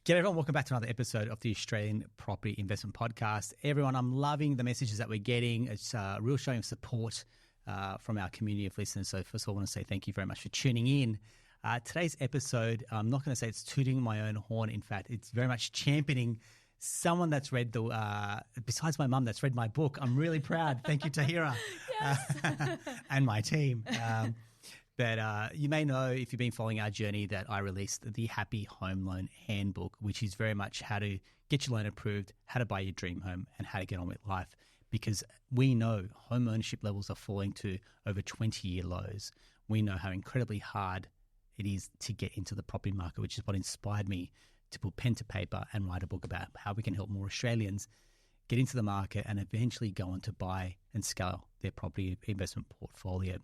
G'day everyone, welcome back to another episode of the Australian Property Investment Podcast. Everyone, I'm loving the messages that we're getting. It's a real showing of support from our community of listeners. So first of all, I want to say thank you very much for tuning in. Today's episode, I'm not going to say it's tooting my own horn. In fact, it's very much championing someone that's read besides my mum, that's read my book. I'm really proud. Thank you, Tahirih, and my team. But you may know, if you've been following our journey, that I released the Happy Home Loan Handbook, which is very much how to get your loan approved, how to buy your dream home, and how to get on with life. Because we know home ownership levels are falling to over 20-year lows. We know how incredibly hard it is to get into the property market, which is what inspired me to put pen to paper and write a book about how we can help more Australians get into the market and eventually go on to buy and scale their property investment portfolio.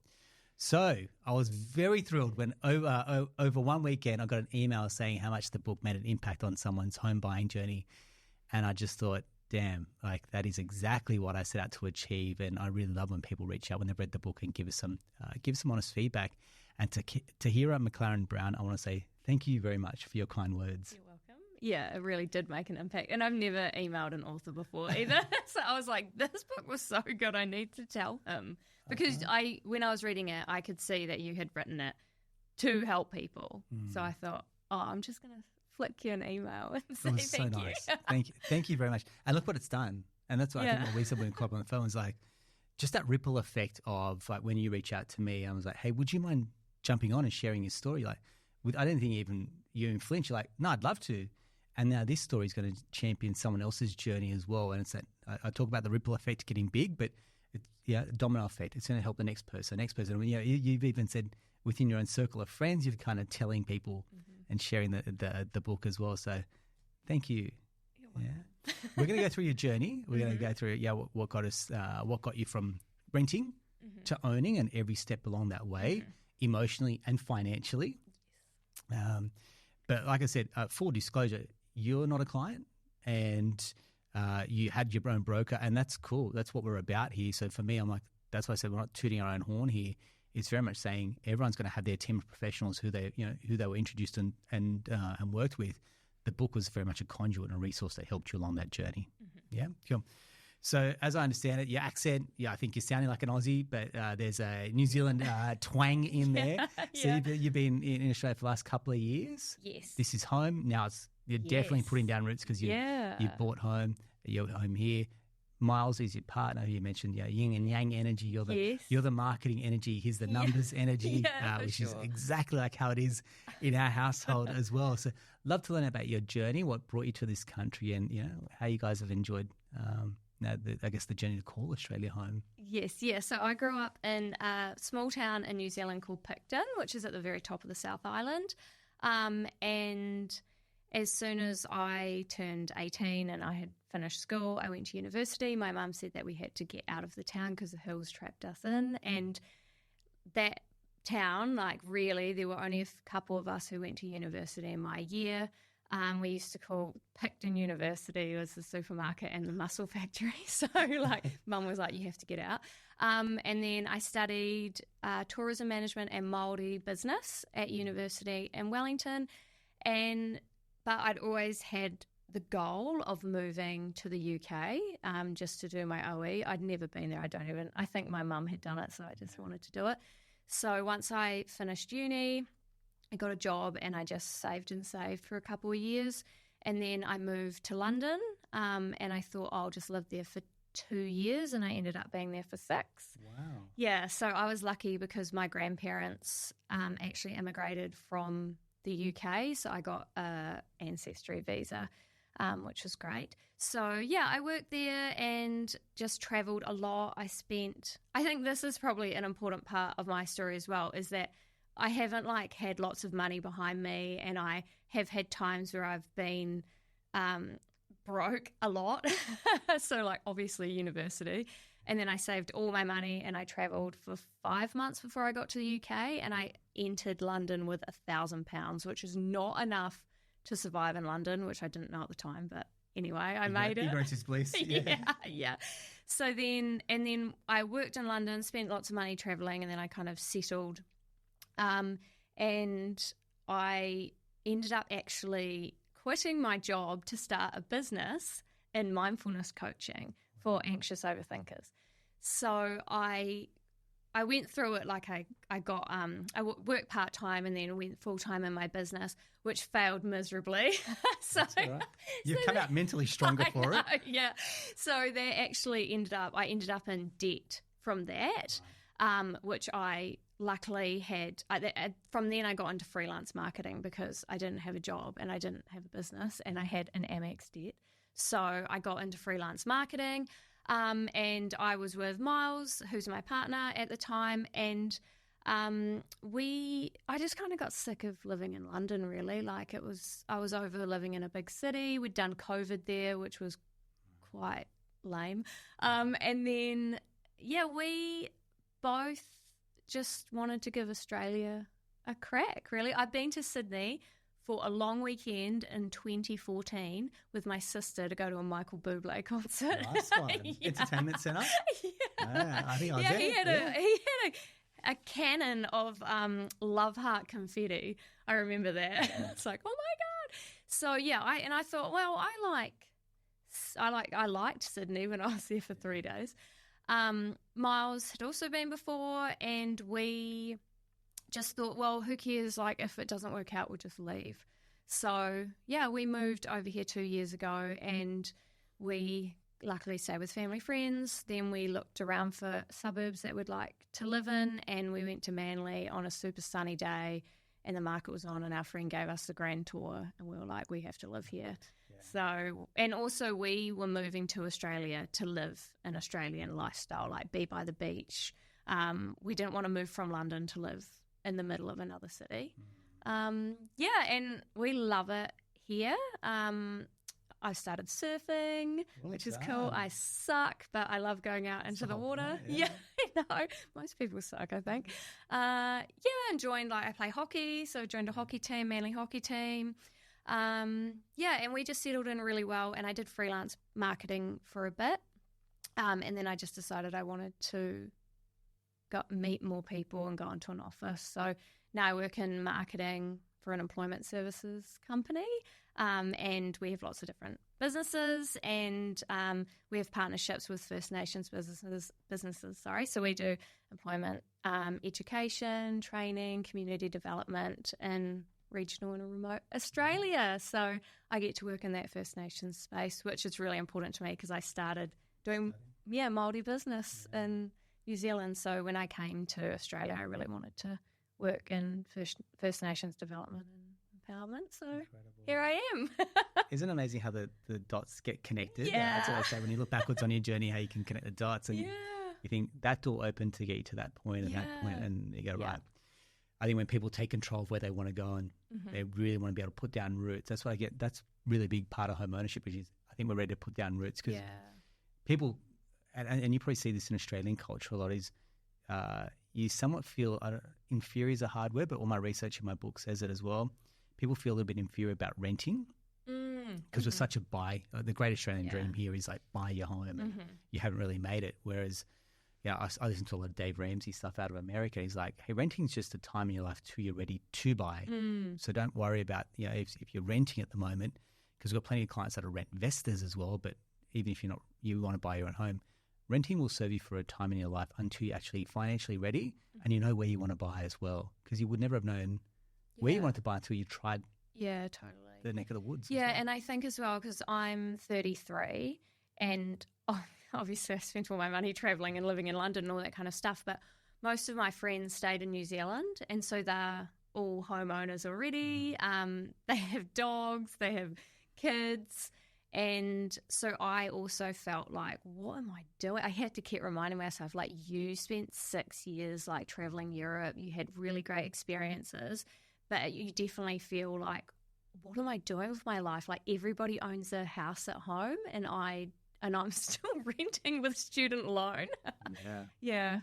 So I was very thrilled when over one weekend I got an email saying how much the book made an impact on someone's home buying journey. And I just thought, damn, like that is exactly what I set out to achieve. And I really love when people reach out when they've read the book and give us some honest feedback. And to Tahirih Mclaren Brown, I want to say thank you very much for your kind words. You're welcome. Yeah, it really did make an impact. And I've never emailed an author before either. So I was like, this book was so good, I need to tell him. Because when I was reading it, I could see that you had written it to help people. So I thought, I'm just going to flick you an email and say thank you. Nice. Thank you very much. And look what it's done. And that's what I think what we said when we called on the phone was like, just that ripple effect of like when you reach out to me, I was like, hey, would you mind jumping on and sharing your story? Like, I don't think you even flinch. You're like, no, I'd love to. And now this story is going to champion someone else's journey as well. And it's that I talk about the ripple effect getting big, but domino effect. It's going to help the next person. You've even said within your own circle of friends, you're kind of telling people and sharing the book as well. So thank you. You're welcome. Yeah. We're going to go through your journey. We're going to go through what got you from renting to owning and every step along that way, emotionally and financially. Yes. But like I said, full disclosure, you're not a client and you had your own broker, and that's cool. That's what we're about here. So for me, I'm like, that's why I said we're not tooting our own horn here. It's very much saying everyone's going to have their team of professionals who they were introduced and worked with. The book was very much a conduit and a resource that helped you along that journey. Yeah, cool. So as I understand it, your accent, I think you're sounding like an Aussie, but there's a New Zealand twang in there. So you've been in Australia for the last couple of years. Yes. This is home. Now you're definitely putting down roots because you bought home. You're home here. Miles is your partner. You mentioned yin and yang energy. You're the marketing energy. He's the numbers energy, which is exactly like how it is in our household as well. So love to learn about your journey, what brought you to this country, and how you guys have enjoyed I guess the journey to call Australia home. Yes, yeah. So I grew up in a small town in New Zealand called Picton, which is at the very top of the South Island. And as soon as I turned 18 and I had finished school, I went to university. My mum said that we had to get out of the town because the hills trapped us in. And that town, really, there were only a couple of us who went to university in my year. We used to call Picton University was the supermarket and the mussel factory. So mum was like, you have to get out. And then I studied tourism management and Māori business at university in Wellington. But I'd always had the goal of moving to the UK just to do my OE. I'd never been there. I think my mum had done it, so I just wanted to do it. So once I finished uni, I got a job and I just saved and saved for a couple of years. And then I moved to London and I thought I'll just live there for 2 years, and I ended up being there for 6. Wow. Yeah, so I was lucky because my grandparents actually immigrated from the UK, so I got an ancestry visa, which was great. So, I worked there and just travelled a lot. I think this is probably an important part of my story as well, is that I haven't had lots of money behind me, and I have had times where I've been broke a lot. So obviously university. And then I saved all my money and I travelled for 5 months before I got to the UK, and I entered London with £1,000, which is not enough to survive in London, which I didn't know at the time, but anyway, I made it. Ignorance is bliss. Yeah. So then I worked in London, spent lots of money travelling, and then I kind of settled. And I ended up actually quitting my job to start a business in mindfulness coaching for anxious overthinkers. So I went through it like I worked part-time and then went full-time in my business, which failed miserably. So that's all right. You've come out mentally stronger for it. Yeah. So they actually I ended up in debt from that, which I luckily had. From then I got into freelance marketing because I didn't have a job and I didn't have a business and I had an Amex debt. So I got into freelance marketing. And I was with Miles, who's my partner at the time, and I just kind of got sick of living in London, really. Like I was over living in a big city. We'd done COVID there, which was quite lame. And then, we both just wanted to give Australia a crack, really. I've been to Sydney for a long weekend in 2014 with my sister to go to a Michael Bublé concert. Nice one. Yeah. Entertainment centre? Yeah. I think I was there. He had a cannon of love heart confetti. I remember that. Yeah. It's like, oh my God. So I thought, well, I liked Sydney when I was there for 3 days. Miles had also been before, and we just thought, well, who cares? Like, if it doesn't work out, we'll just leave. So, we moved over here 2 years ago, and we luckily stayed with family friends. Then we looked around for suburbs that we'd like to live in, and we went to Manly on a super sunny day, and the market was on, and our friend gave us the grand tour, and we were like, we have to live here. Yeah. So, and also we were moving to Australia to live an Australian lifestyle, like be by the beach. We didn't want to move from London to live in the middle of another city. And we love it here. I started surfing, which is cool. I suck, but I love going out into the water. Yeah, I know. Most people suck, I think. Enjoying, I play hockey, so I joined a hockey team, Manly hockey team. And we just settled in really well, and I did freelance marketing for a bit. And then I just decided I wanted to meet more people and go into an office. So now I work in marketing for an employment services company, and we have lots of different businesses, and we have partnerships with First Nations businesses. So we do employment, education, training, community development in regional and remote Australia. So I get to work in that First Nations space, which is really important to me because I started doing Māori business in New Zealand. So when I came to Australia, I really wanted to work in First Nations development and empowerment. So here I am. Isn't it amazing how the dots get connected? Yeah. That's what I say when you look backwards on your journey, how you can connect the dots. And you think that door opened to get you to that point and that point, and you go, right. I think when people take control of where they want to go and they really want to be able to put down roots, that's what I get. That's really a big part of home ownership, which is I think we're ready to put down roots because people, and you probably see this in Australian culture a lot, is you somewhat feel, inferior is a hard word, but all my research in my book says it as well. People feel a little bit inferior about renting because we're such a the great Australian dream here is like buy your home and you haven't really made it. Whereas, I listen to a lot of Dave Ramsey stuff out of America. He's like, hey, renting's just a time in your life till you're ready to buy. So don't worry about, if you're renting at the moment, because we've got plenty of clients that are rent investors as well. But even if you want to buy your own home, renting will serve you for a time in your life until you're actually financially ready and you know where you want to buy as well. Because you would never have known where you wanted to buy until you tried the neck of the woods. Yeah, and I think as well, because I'm 33 and obviously I spent all my money travelling and living in London and all that kind of stuff, but most of my friends stayed in New Zealand, and so they're all homeowners already. They have dogs, they have kids. And so I also felt like, what am I doing? I had to keep reminding myself, like, you spent 6 years, like, traveling Europe. You had really great experiences, but you definitely feel like, what am I doing with my life? Like, everybody owns a house at home, and I'm still renting with student loan.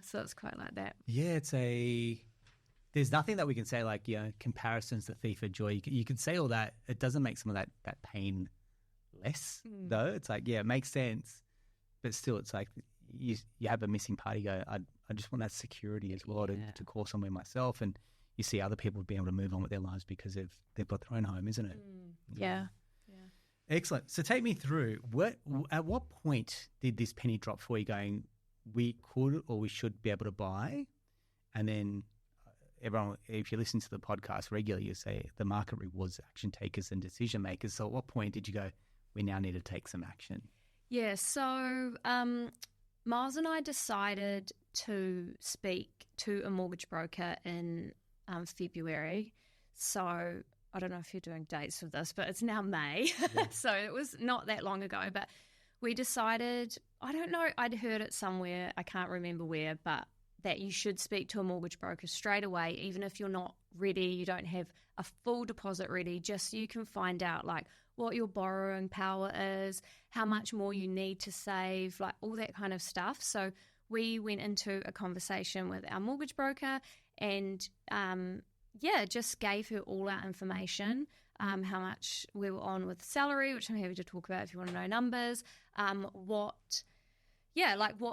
So it's quite like that. Yeah, there's nothing that we can say like, comparison's the thief of joy. You can say all that. It doesn't make some of that pain less, though. It's like, it makes sense, but still it's like you have a missing part. You go, I just want that security as well to call somewhere myself, and you see other people being able to move on with their lives because they've got their own home, isn't it? Excellent. So take me through at what point did this penny drop for you going, we could or we should be able to buy? And then everyone, if you listen to the podcast regularly, you say the market rewards action takers and decision makers. So at what point did you go, we now need to take some action? Yeah, so Miles and I decided to speak to a mortgage broker in February. So I don't know if you're doing dates for this, but it's now May. Yeah. So it was not that long ago. But we decided, I don't know, I'd heard it somewhere, I can't remember where, but that you should speak to a mortgage broker straight away, even if you're not ready, you don't have a full deposit ready, just so you can find out like what your borrowing power is, how much more you need to save, like all that kind of stuff. So we went into a conversation with our mortgage broker and just gave her all our information, how much we were on with salary, which I'm happy to talk about if you want to know numbers, what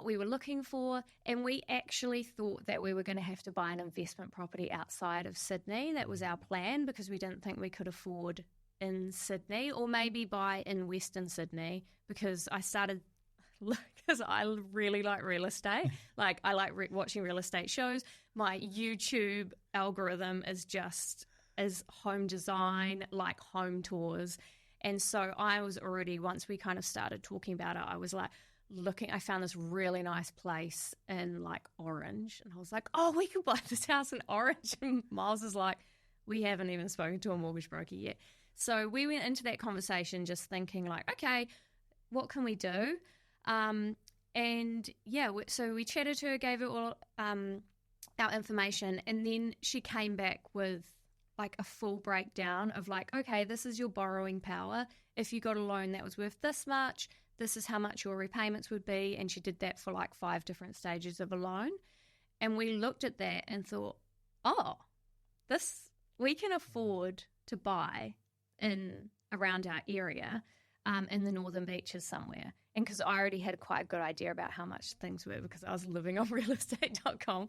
we were looking for. And we actually thought that we were going to have to buy an investment property outside of Sydney. That was our plan because we didn't think we could afford in Sydney, or maybe buy in Western Sydney, because I really like real estate. Like I like watching real estate shows. My YouTube algorithm is just as home design, like home tours. And so I was already, once we kind of started talking about it, I was like I found this really nice place in like Orange. And I was like, oh, we could buy this house in Orange. And Miles is like, we haven't even spoken to a mortgage broker yet. So we went into that conversation just thinking like, okay, what can we do? So we chatted to her, gave her all our information, and then she came back with like a full breakdown of like, okay, this is your borrowing power. If you got a loan that was worth this much, this is how much your repayments would be. And she did that for like 5 different stages of a loan. And we looked at that and thought, oh, we can afford to buy in around our area, in the Northern Beaches somewhere. And because I already had quite a good idea about how much things were because I was living on realestate.com.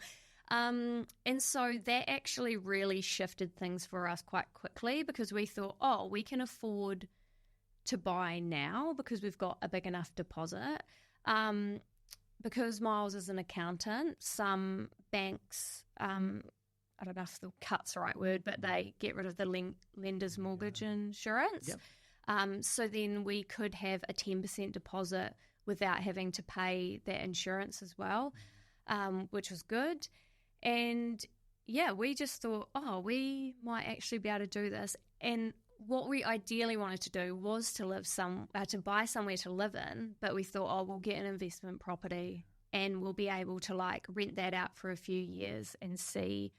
And so that actually really shifted things for us quite quickly, because we thought, oh, we can afford to buy now because we've got a big enough deposit. Because Miles is an accountant, some banks, I don't know if the cut's the right word, but they get rid of the lender's mortgage insurance. Yep. So then we could have a 10% deposit without having to pay that insurance as well, which was good. And we just thought, oh, we might actually be able to do this. And what we ideally wanted to do was to buy somewhere to live in, but we thought, oh, we'll get an investment property and we'll be able to like rent that out for a few years and see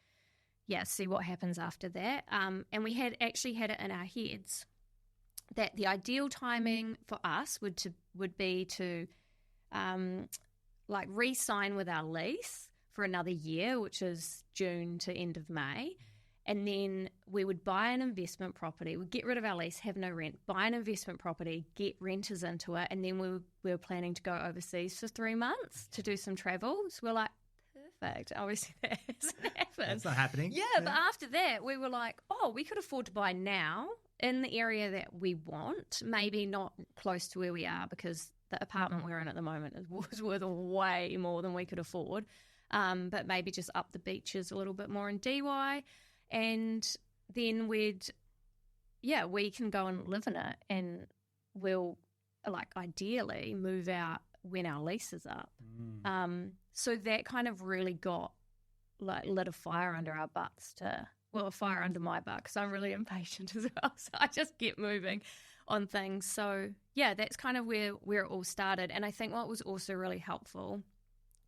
what happens after that. And we had actually had it in our heads that the ideal timing for us would be to re-sign with our lease for another year, which is June to end of May. And then we would buy an investment property, we'd get rid of our lease, have no rent, buy an investment property, get renters into it, and then we were planning to go overseas for 3 months to do some travel. So we're like, perfect. Obviously that hasn't happened. That's not happening. Yeah, but after that we were like, oh, we could afford to buy now in the area that we want, maybe not close to where we are because the apartment we're in at the moment was worth way more than we could afford, but maybe just up the beaches a little bit more in DY. And then we can go and live in it, and we'll ideally move out when our lease is up. So that kind of really lit a fire under our butts a fire under my butt, because I'm really impatient as well. So I just get moving on things. So that's kind of where it all started. And I think what was also really helpful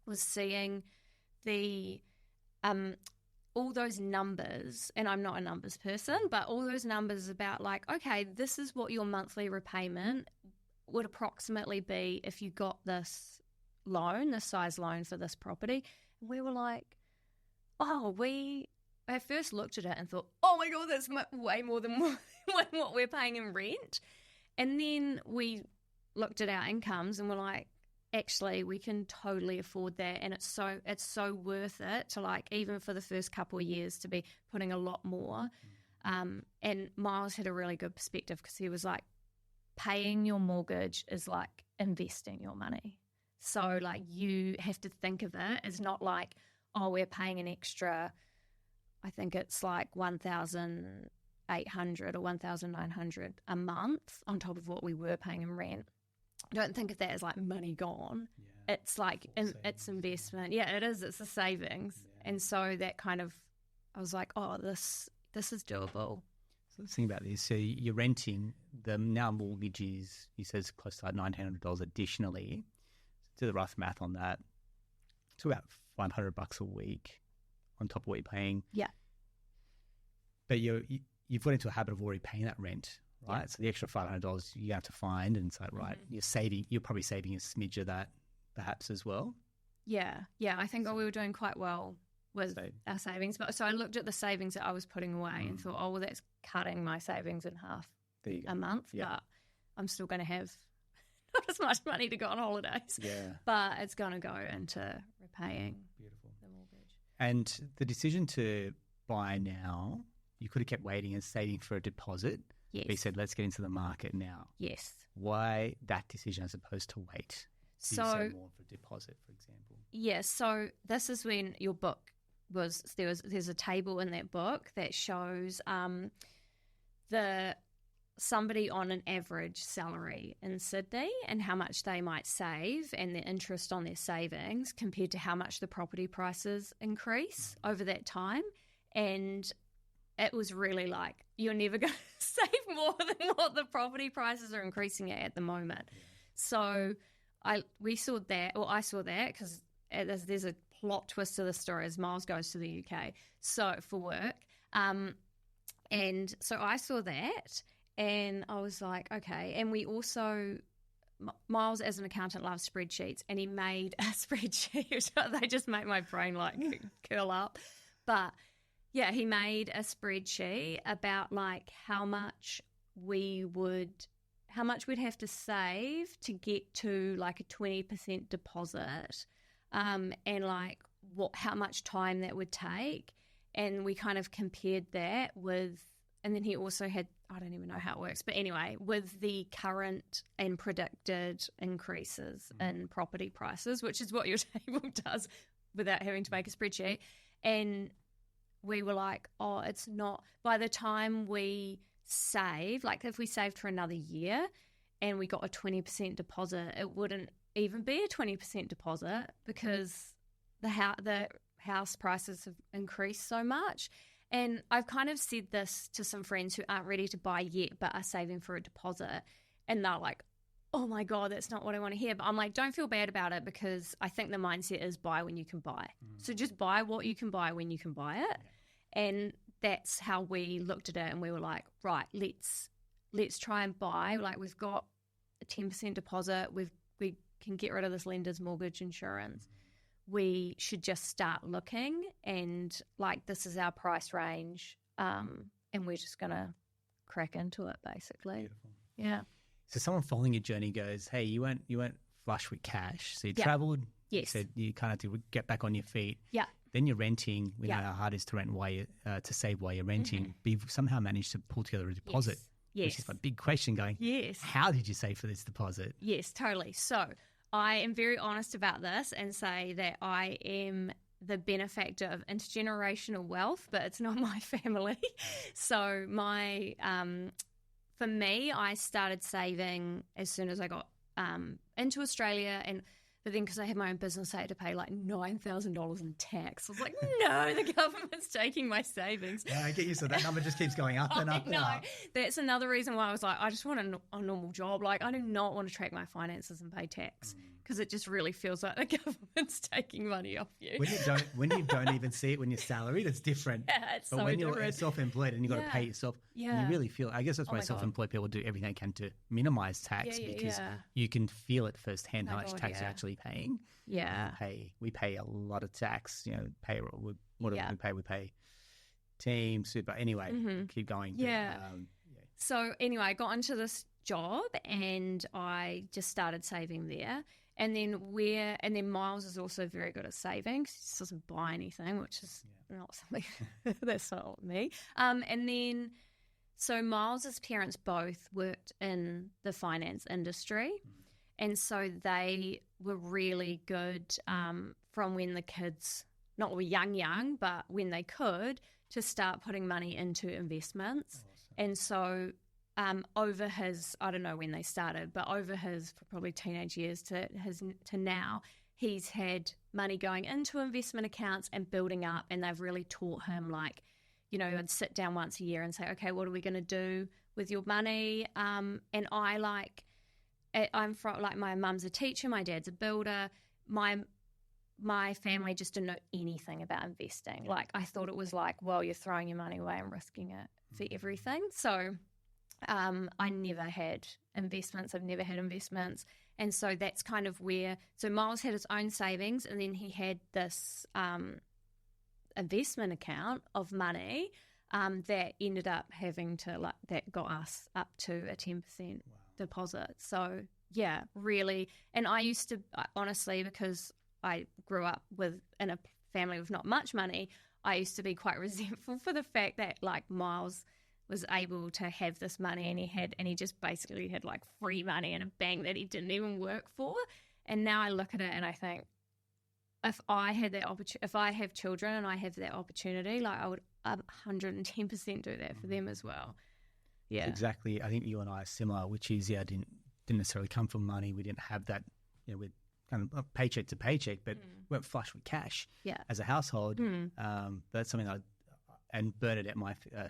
was seeing all those numbers, and I'm not a numbers person, but all those numbers about like, okay, this is what your monthly repayment would approximately be if you got this size loan for this property. And we were like, I first looked at it and thought, oh my God, that's way more than what we're paying in rent. And then we looked at our incomes and we're like, actually, we can totally afford that, and it's so worth it to like, even for the first couple of years, to be putting a lot more. And Miles had a really good perspective because he was like, paying your mortgage is like investing your money. So like you have to think of it as not like, oh, we're paying an extra, I think it's like $1,800 or $1,900 a month on top of what we were paying in rent. Don't think of that as like money gone. Yeah. It's like it's investment. Yeah, it is. It's a savings. Yeah. And so that kind of, I was like, oh, this is doable. So let's think about this. So you're renting, the now mortgage is, you said it's close to like $1,900 additionally. Do the rough math on that. It's about $500 a week on top of what you're paying. Yeah. But you've got into a habit of already paying that rent, right? Yeah. So the extra $500 you have to find, and it's like, right, you're probably saving a smidge of that perhaps as well. Yeah. Yeah. I think we were doing quite well with our savings. But so I looked at the savings that I was putting away and thought, oh, well, that's cutting my savings in half a month. Yeah. But I'm still going to have not as much money to go on holidays. Yeah. But it's going to go into repaying the mortgage. And the decision to buy now, you could have kept waiting and saving for a deposit. Yes. But you said, let's get into the market now. Yes. Why that decision as opposed to wait? So you say more for deposit, for example. Yes. So this is when your book there's a table in that book that shows somebody on an average salary in Sydney and how much they might save and the interest on their savings compared to how much the property prices increase over that time. And it was really like, you're never going to save more than what the property prices are increasing at the moment. Yeah. So I saw that because there's a plot twist to the story as Miles goes to the UK for work. And so I saw that and I was like, okay. And we also, Miles as an accountant loves spreadsheets, and he made a spreadsheet. They just make my brain like curl up. But yeah, he made a spreadsheet about like how much we'd have to save to get to like a 20% deposit. And like how much time that would take. And we kind of compared that with, and then he also had, I don't even know how it works, but anyway, with the current and predicted increases in property prices, which is what your table does without having to make a spreadsheet. And we were like, oh, it's not, by the time we save, like if we saved for another year and we got a 20% deposit, it wouldn't even be a 20% deposit because the house prices have increased so much. And I've kind of said this to some friends who aren't ready to buy yet but are saving for a deposit, and they're like, oh my God, that's not what I want to hear. But I'm like, don't feel bad about it, because I think the mindset is buy when you can buy. So just buy what you can buy when you can buy it. And that's how we looked at it, and we were like, right, let's try and buy. Like, we've got a 10% deposit, we can get rid of this lender's mortgage insurance. We should just start looking, and like, this is our price range, and we're just going to crack into it, basically. Beautiful. Yeah. So someone following your journey goes, hey, you went flush with cash. So you traveled. Yes. You said you kind of had to get back on your feet. Yeah. Then you're renting. We know how hard it is to rent to save while you're renting. But you've somehow managed to pull together a deposit. Yes. Which is a big question going, yes. How did you save for this deposit? Yes, totally. So I am very honest about this and say that I am the benefactor of intergenerational wealth, but it's not my family. So for me, I started saving as soon as I got into Australia, but then because I had my own business, I had to pay like $9,000 in tax. I was like, no, the government's taking my savings. Yeah, I get you. So that number just keeps going up and up and up. That's another reason why I was like, I just want a normal job. Like, I do not want to track my finances and pay tax, because it just really feels like the government's taking money off you. When you don't even see it when you're salaried, it's different. Yeah, it's but so when different. You're self-employed and you've got to pay yourself, you really feel, I guess that's why self-employed people do everything they can to minimize tax, because you can feel it firsthand how much tax you're actually paying. Yeah. We pay a lot of tax, payroll. What do we pay? We pay team, super. Anyway, keep going. Yeah. So anyway, I got into this job and I just started saving there. And then Miles is also very good at saving. He just doesn't buy anything, which is not something that's not me. And then So Miles's parents both worked in the finance industry, and so they were really good from when the kids, not were young, but when they could, to start putting money into investments. Awesome. And so over his, I don't know when they started, but over his probably teenage years to now, he's had money going into investment accounts and building up, and they've really taught him, like, you know, I'd sit down once a year and say, okay, what are we going to do with your money? And I'm from, like, my mum's a teacher, my dad's a builder. My family just didn't know anything about investing. Like, I thought it was like, well, you're throwing your money away and risking it for everything. So I never had investments. I've never had investments. And so that's kind of where, so Miles had his own savings, and then he had this investment account of money that ended up having to, like, that got us up to a 10% deposit. So yeah, really. And I used to, honestly, because I grew up in a family with not much money, I used to be quite resentful for the fact that, like, Miles was able to have this money, and he just basically had, like, free money in a bank that he didn't even work for. And now I look at it and I think, if I had that opportunity, if I have children and I have that opportunity, like, I would 110% do that for them as well. Yeah, exactly. I think you and I are similar, which is, didn't necessarily come from money. We didn't have that, we're kind of paycheck to paycheck, but we weren't flush with cash as a household. But that's something and Bernadette,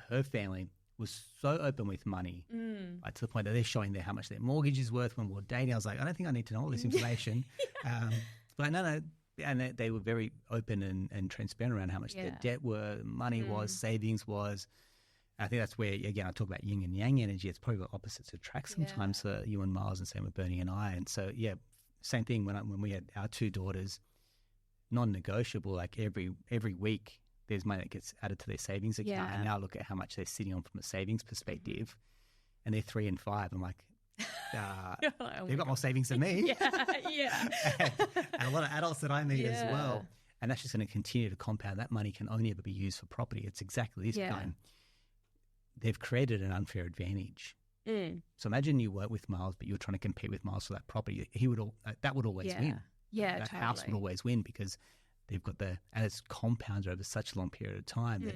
her family, was so open with money, to the point that they're showing how much their mortgage is worth when we were dating. I was like, I don't think I need to know all this information. But no. And they were very open and transparent around how much their debt were, money was, savings was. I think that's where, again, I talk about yin and yang energy. It's probably the opposites attract sometimes for you and Miles, and same with Bernie and I. And so, same thing when we had our two daughters, non-negotiable, like every week there's money that gets added to their savings account. And now look at how much they're sitting on from a savings perspective. And they're 3 and 5. I'm like, they've got more savings than me. And a lot of adults that I meet as well. And that's just going to continue to compound. That money can only ever be used for property. It's exactly this time. They've created an unfair advantage. So imagine you work with Miles, but you're trying to compete with Miles for that property. That would always win. That house would always win, because they've got and it's compounded over such a long period of time that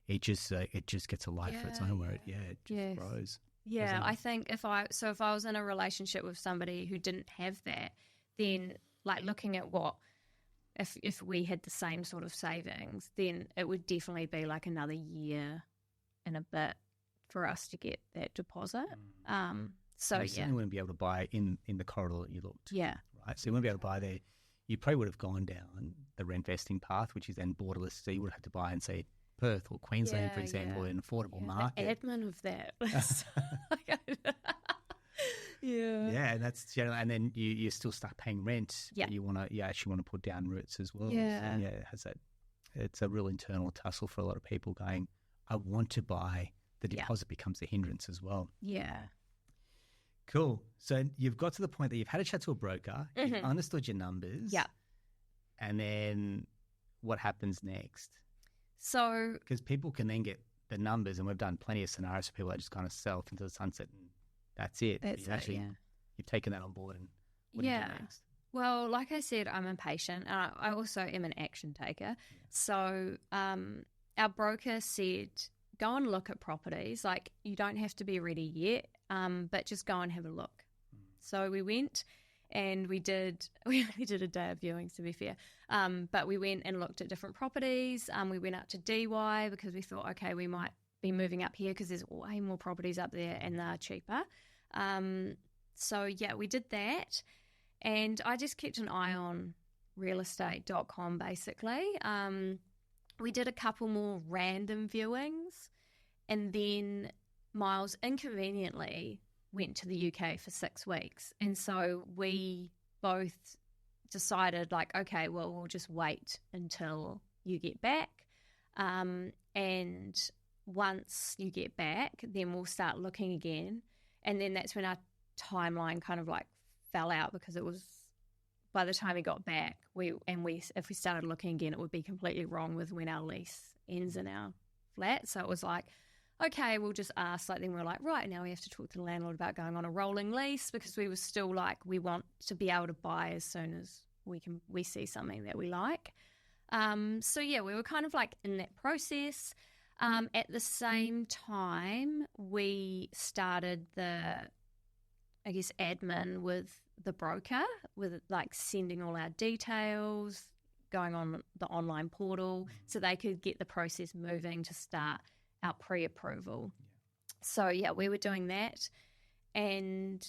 it just gets a life of its own, where it just grows. Yeah, I think if I was in a relationship with somebody who didn't have that, then, like, looking at what, if we had the same sort of savings, then it would definitely be like another year and a bit for us to get that deposit. So you certainly wouldn't be able to buy in the corridor that you looked. Yeah. Right. So you wouldn't be able to buy there. You probably would have gone down the rent vesting path, which is then borderless. So you would have to buy in, say, Perth or Queensland, for example, in an affordable market. The admin of that. And that's generally, and then you still start paying rent. But you actually want to put down roots as well. So, it has that. It's a real internal tussle for a lot of people going, I want to buy. The deposit becomes a hindrance as well. Yeah. Cool. So you've got to the point that you've had a chat to a broker, you've understood your numbers. Yeah. And then what happens next? So, because people can then get the numbers, and we've done plenty of scenarios for people that just kind of sell into the sunset, and that's it. You've taken that on board, and what do you do next? Well, like I said, I'm impatient, and I also am an action taker. So our broker said, go and look at properties. Like, you don't have to be ready yet, but just go and have a look. So we went. And we only did a day of viewings, to be fair. But we went and looked at different properties. We went up to DY because we thought, okay, we might be moving up here because there's way more properties up there and they're cheaper. So we did that. And I just kept an eye on realestate.com, basically. We did a couple more random viewings. And then Miles inconveniently went to the UK for 6 weeks. And so we both decided, like, okay, well, we'll just wait until you get back. And once you get back, then we'll start looking again. And then that's when our timeline kind of like fell out, because it was, by the time we got back, if we started looking again, it would be completely wrong with when our lease ends in our flat. So it was like, okay, we'll just ask. Like, then we're like, right, now we have to talk to the landlord about going on a rolling lease, because we were still like, we want to be able to buy as soon as we see something that we like. So yeah, we were kind of like in that process. At the same time, we started admin with the broker, with like sending all our details, going on the online portal, so they could get the process moving to start our pre-approval. So yeah, we were doing that, and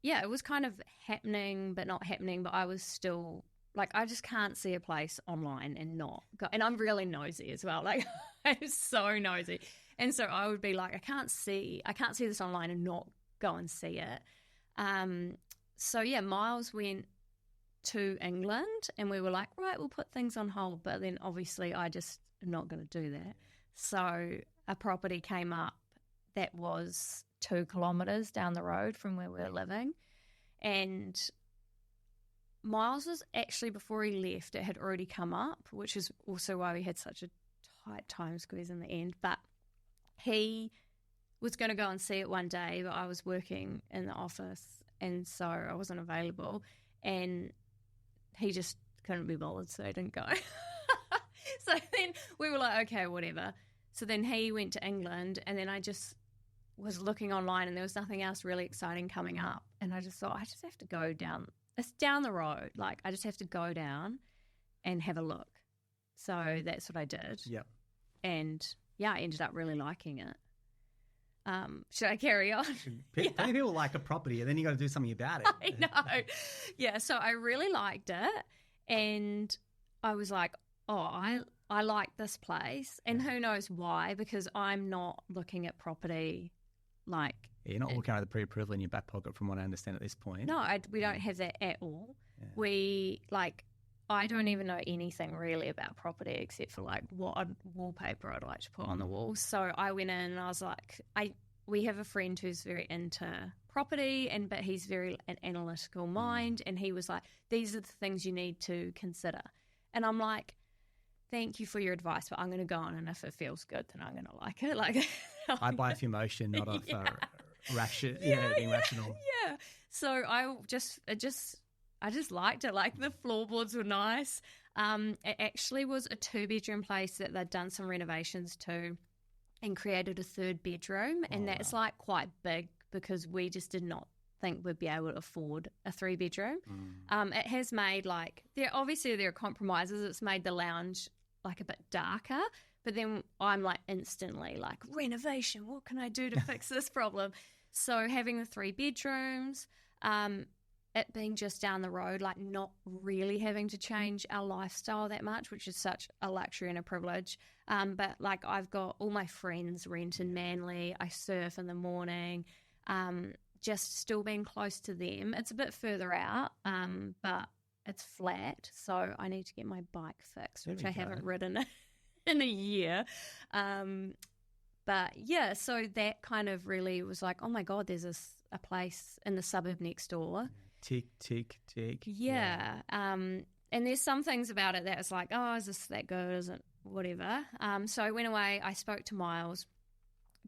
yeah, it was kind of happening but not happening, but I was still like, I just can't see a place online and not go. And I'm really nosy as well. Like, I'm so nosy. And so I would be like, I can't see this online and not go and see it. So yeah, Miles went to England, and we were like, right, we'll put things on hold. But then obviously I just am not going to do that. So a property came up that was 2 kilometres down the road from where we were living. And Miles was actually, before he left, it had already come up, which is also why we had such a tight time squeeze in the end. But he was going to go and see it one day, but I was working in the office, and so I wasn't available. And he just couldn't be bothered, so he didn't go. So then we were like, okay, whatever. So then he went to England, and then I just was looking online, and there was nothing else really exciting coming up. And I just thought, I just have to go down. It's down the road. Like, I just have to go down and have a look. So that's what I did. Yep. And yeah, I ended up really liking it. Should I carry on? Plenty of people like a property, and then you got to do something about it. I know. Yeah, so I really liked it, and I was like, oh, I like this place, and who knows why, because I'm not looking at property like... Yeah, you're not walking out of the pre-approval in your back pocket, from what I understand at this point. No, we don't have that at all. Yeah. I don't even know anything really about property except for like what wallpaper I'd like to put on the walls. So I went in and I was like, we have a friend who's very into property, but he's very an analytical mind, and he was like, these are the things you need to consider. And I'm like, thank you for your advice, but I'm going to go on, and if it feels good, then I'm going to like it. Like, I buy off emotion, not off being rational. Yeah. So I just liked it. Like, the floorboards were nice. It actually was a 2-bedroom place that they'd done some renovations to and created a 3rd bedroom. And that's like quite big, because we just did not think we'd be able to afford a 3-bedroom. It has made there are compromises. It's made the lounge like a bit darker, but then I'm like instantly like, renovation, what can I do to fix this problem? So having the 3 bedrooms, it being just down the road, like not really having to change our lifestyle that much, which is such a luxury and a privilege. But like, I've got all my friends rent in Manly. I surf in the morning. Just still being close to them. It's a bit further out, but it's flat, so I need to get my bike fixed, which I haven't ridden in a year. But yeah, so that kind of really was like, oh my God, there's a place in the suburb next door. Tick, tick, tick. Yeah. And there's some things about it that it's like, oh, is this that good? Is it whatever? So I went away. I spoke to Miles.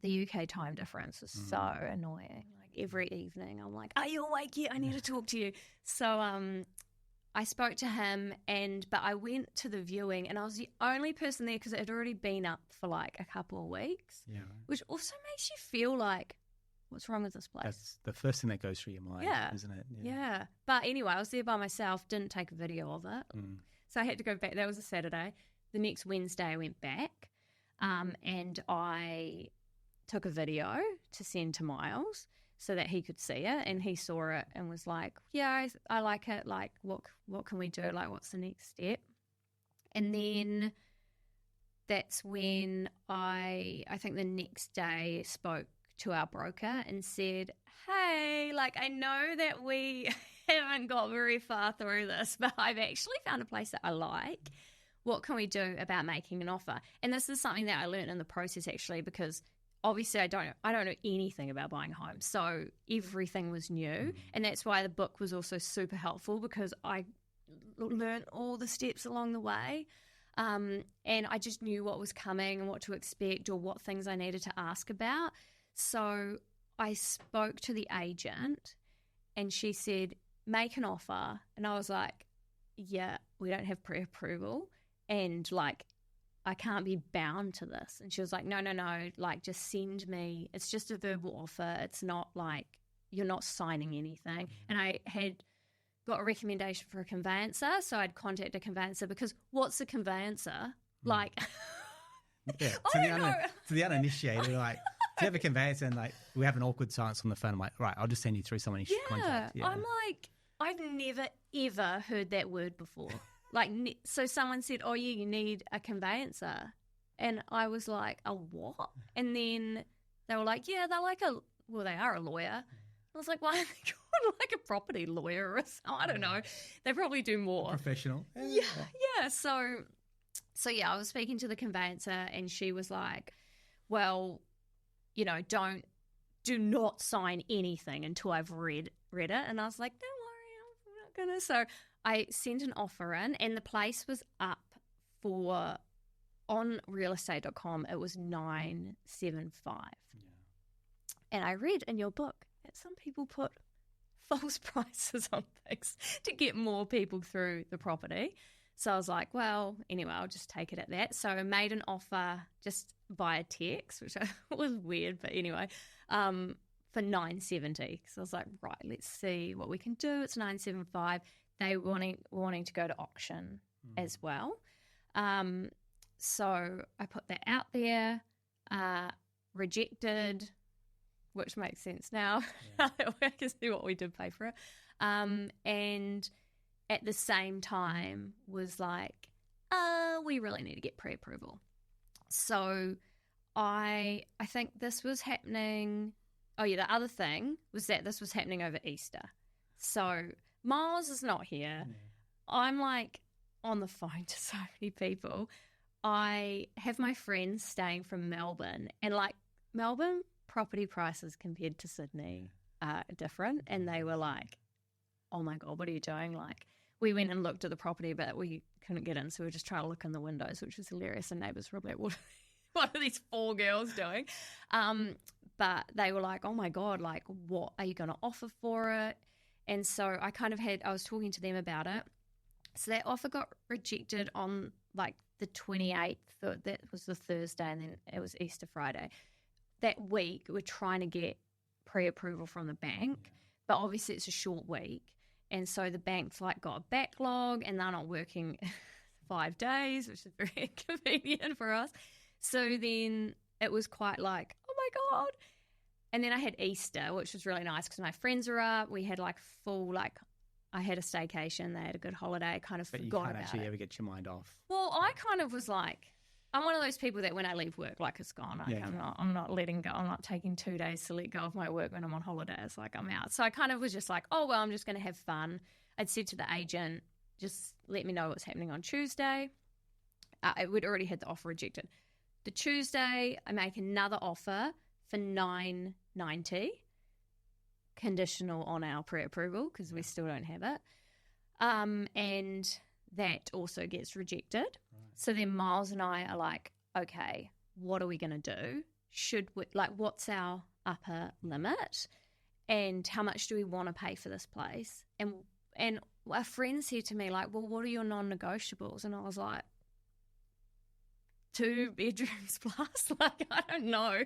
The UK time difference is so annoying. Like, every evening I'm like, are you awake yet? I need to talk to you. So I spoke to him, but I went to the viewing, and I was the only person there because it had already been up for like a couple of weeks. Yeah. Which also makes you feel like, what's wrong with this place? That's the first thing that goes through your mind, isn't it? Yeah. But anyway, I was there by myself, didn't take a video of it. So I had to go back. That was a Saturday. The next Wednesday I went back, and I took a video to send to Miles so that he could see it, and he saw it and was like, yeah, I like it. Like, what can we do? Like, what's the next step? And then that's when I think the next day spoke to our broker and said, hey, like, I know that we haven't got very far through this, but I've actually found a place that I like. What can we do about making an offer? And this is something that I learned in the process, actually, because obviously I don't know anything about buying a home. So everything was new. And that's why the book was also super helpful, because I learned all the steps along the way. And I just knew what was coming and what to expect or what things I needed to ask about. So I spoke to the agent and she said, make an offer. And I was like, yeah, we don't have pre-approval and like I can't be bound to this. And she was like, no, like just send me. It's just a verbal offer. It's not like you're not signing anything. And I had got a recommendation for a conveyancer, so I'd contact a conveyancer because what's a conveyancer? Like, yeah, to the uninitiated, like, to have a conveyancer and like we have an awkward silence on the phone. I'm like, right, I'll just send you through someone you should contact. Yeah, I'm like, I've never ever heard that word before. Like, so someone said, oh yeah, you need a conveyancer, and I was like, a what? And then they were like, yeah, they are a lawyer. I was like, why are they called like a property lawyer or something? I don't know. They probably do more. Professional. Yeah. So yeah, I was speaking to the conveyancer and she was like, well, you know, do not sign anything until I've read it. And I was like, don't worry, I'm not going to. So I sent an offer in and the place was up for, on realestate.com, it was 975. Yeah. And I read in your book, some people put false prices on things to get more people through the property. So I was like, well, anyway, I'll just take it at that. So I made an offer just via text, which was weird, but anyway, for 970. So I was like, right, let's see what we can do. It's 975. They were wanting to go to auction as well. So I put that out there, rejected, which makes sense now. Yeah. I can see what we did pay for it. And at the same time was like, we really need to get pre-approval. So I think this was happening. Oh, yeah, the other thing was that this was happening over Easter. So Miles is not here. Yeah. I'm like on the phone to so many people. I have my friends staying from Melbourne, and like Melbourne property prices compared to Sydney are different, and they were like, oh my God, what are you doing? Like, we went and looked at the property, but we couldn't get in, so we were just trying to look in the windows, which was hilarious, and neighbours were like, what are these four girls doing? But they were like, oh my God, like, what are you going to offer for it? And so I was talking to them about it. So that offer got rejected on like the 28th, that was the Thursday, and then it was Easter Friday. That week, we're trying to get pre-approval from the bank, but obviously it's a short week. And so the bank's like got a backlog and they're not working 5 days, which is very inconvenient for us. So then it was quite like, oh my God. And then I had Easter, which was really nice because my friends were up. We had like I had a staycation. They had a good holiday. I kind of forgot about it. But you can't actually ever get your mind off. Well, I kind of was like, I'm one of those people that when I leave work, like it's gone. Like, I'm not letting go. I'm not taking 2 days to let go of my work when I'm on holidays. Like I'm out. So I kind of was just like, oh, well, I'm just going to have fun. I'd said to the agent, just let me know what's happening on Tuesday. We'd already had the offer rejected. The Tuesday, I make another offer for $990, conditional on our pre-approval because we still don't have it. And that also gets rejected. So then Miles and I are like, okay, what are we going to do? Should we, like, what's our upper limit? And how much do we want to pay for this place? And a friend said to me, like, well, what are your non-negotiables? And I was like, 2 bedrooms plus? Like, I don't know.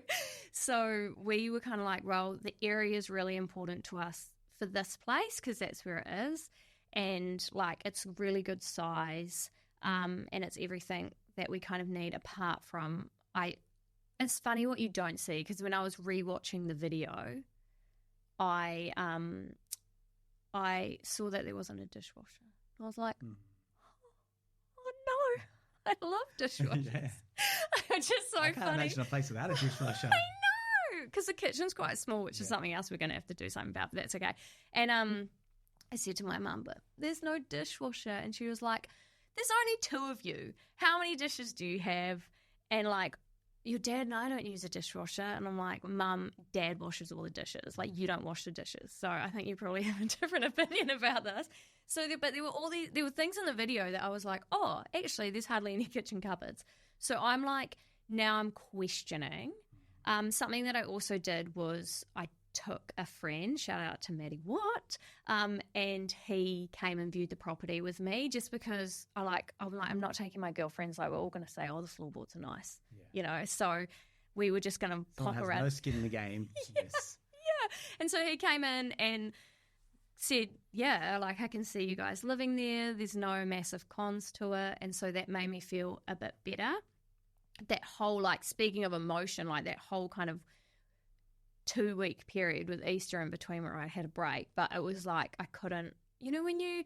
So we were kind of like, well, the area is really important to us for this place because that's where it is. And, like, it's really good size. And it's everything that we kind of need apart from it's funny what you don't see because when I was rewatching the video, I saw that there wasn't a dishwasher. I was like, oh no, I love dishwashers. Yeah. It's just so funny. I can't imagine a place without a dishwasher. I know, because the kitchen's quite small, which is something else we're going to have to do something about, but that's okay. And I said to my mum, but there's no dishwasher. And she was like, there's only 2 of you. How many dishes do you have? And like, your dad and I don't use a dishwasher. And I'm like, Mum, Dad washes all the dishes. Like, you don't wash the dishes. So I think you probably have a different opinion about this. So, but there were things in the video that I was like, oh, actually, there's hardly any kitchen cupboards. So I'm like, now I'm questioning. Something that I also did was I took a friend, shout out to Maddie Watt, and he came and viewed the property with me just because I'm like, I'm not taking my girlfriends. Like, we're all going to say, oh, the floorboards are nice, you know. So we were just going to pop around. No skin in the game. Yes. Yeah. And so he came in and said, yeah, like, I can see you guys living there. There's no massive cons to it. And so that made me feel a bit better. That whole, like, speaking of emotion, like that whole kind of 2-week period with Easter in between where I had a break, but it was like I couldn't, you know, when you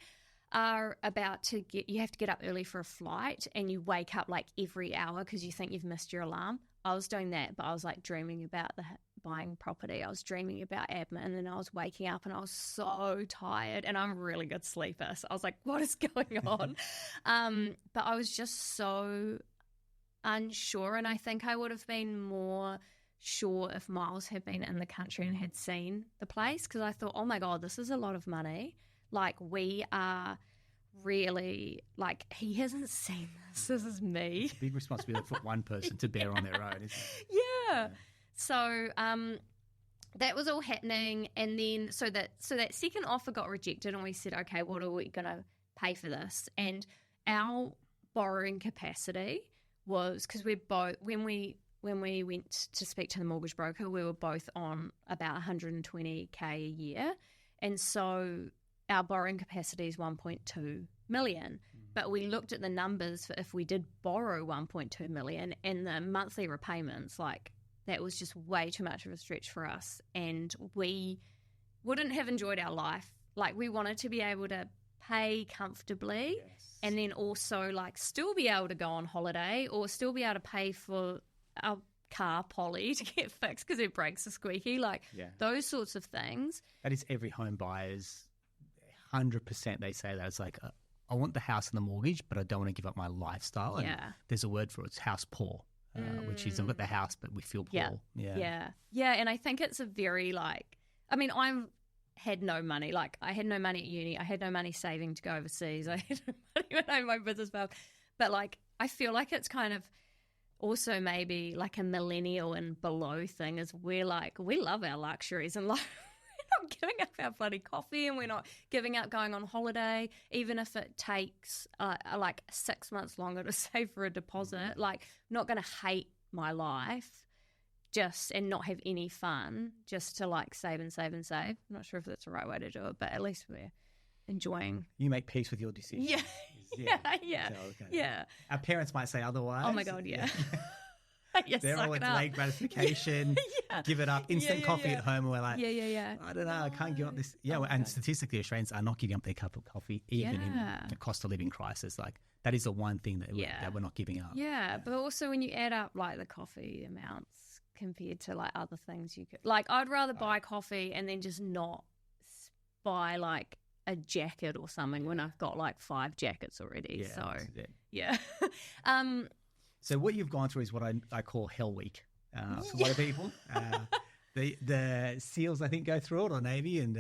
are about to you have to get up early for a flight and you wake up like every hour because you think you've missed your alarm. I was doing that, but I was like dreaming about buying property. I was dreaming about admin, and then I was waking up and I was so tired, and I'm a really good sleeper. So I was like, what is going on? But I was just so unsure, and I think I would have been more sure if Miles had been in the country and had seen the place, because I thought, oh my God, this is a lot of money. Like, we are really, like, he hasn't seen this. This is me. It's a big responsibility for one person to bear on their own, isn't it? Yeah. So that was all happening, and then so that second offer got rejected, and we said, okay, what are we going to pay for this? And our borrowing capacity was, because we're both, when we went to speak to the mortgage broker, we were both on about 120K a year. And so our borrowing capacity is 1.2 million. But we looked at the numbers for if we did borrow 1.2 million and the monthly repayments, like, that was just way too much of a stretch for us. And we wouldn't have enjoyed our life. Like, we wanted to be able to pay comfortably, and then also, like, still be able to go on holiday or still be able to pay for our car, Polly, to get fixed because her brakes are squeaky, like those sorts of things. That is every home buyer's 100%. They say that. It's like, I want the house and the mortgage, but I don't want to give up my lifestyle. And there's a word for it. It's house poor, which is I've got the house, but we feel poor. Yeah. And I think it's a very, like, I mean, had no money. Like, I had no money at uni. I had no money saving to go overseas. I had no money when I had my business failed. But, like, I feel like it's kind of also maybe like a millennial and below thing is we're like, we love our luxuries, and like, we're not giving up our bloody coffee, and we're not giving up going on holiday, even if it takes like 6 months longer to save for a deposit. Like, not going to hate my life just and not have any fun just to like save and save and save. I'm not sure if that's the right way to do it, but at least we're enjoying. You make peace with your decisions. Yeah. Our parents might say otherwise. Oh my God, yeah. They're all delayed gratification. Give it up. Instant coffee at home. And we're like, I don't know. I can't give up this. And statistically, Australians are not giving up their cup of coffee, even in the cost of living crisis. Like, that is the one thing that we're not giving up. Yeah, but also when you add up like the coffee amounts compared to like other things you could, like, I'd rather buy coffee and then just not buy like a jacket or something when I've got like 5 jackets already. So what you've gone through is what I call Hell Week for a lot of people. The SEALs, I think, go through it, or Navy, and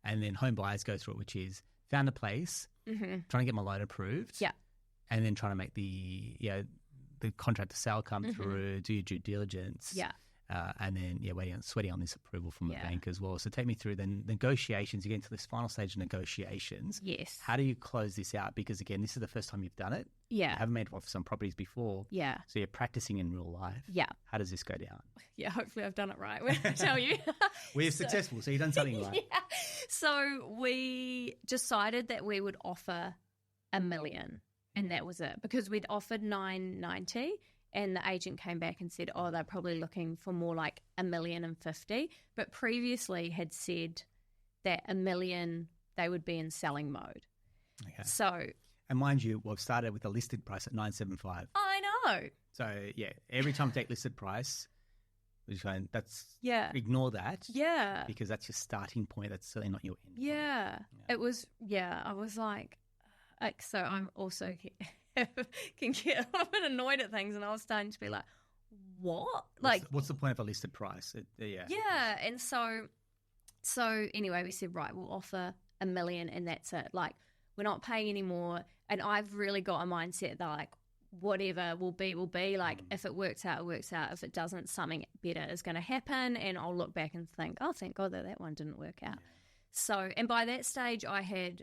then home buyers go through it, which is found a place, trying to get my loan approved, and then trying to make the contract to sale come through, do your due diligence, and then sweating on this approval from a bank as well. So take me through the negotiations. You get into this final stage of negotiations. Yes. How do you close this out? Because again, this is the first time you've done it. Yeah. You haven't made offers on properties before. Yeah. So you're practicing in real life. Yeah. How does this go down? Yeah, hopefully I've done it right when I tell you. We're successful, so you've done something right. So we decided that we would offer $1 million, and that was it, because we'd offered $990. And the agent came back and said, oh, they're probably looking for more like $1,050,000, but previously had said that $1 million they would be in selling mode. Okay. So, and mind you, we've started with a listed price at $975. I know. So every time we take listed price, we're just going, ignore that. Yeah. Because that's your starting point. That's certainly not your end point. Yeah. It was, I was like, so I'm also can get a little bit annoyed at things, and I was starting to be like, what? What's the point of a listed price? Yeah. And so anyway, we said, right, we'll offer $1 million and that's it. Like, we're not paying anymore. And I've really got a mindset that, like, whatever will be, will be. Like, if it works out, it works out. If it doesn't, something better is going to happen. And I'll look back and think, oh, thank God that one didn't work out. Yeah. So, and by that stage, I had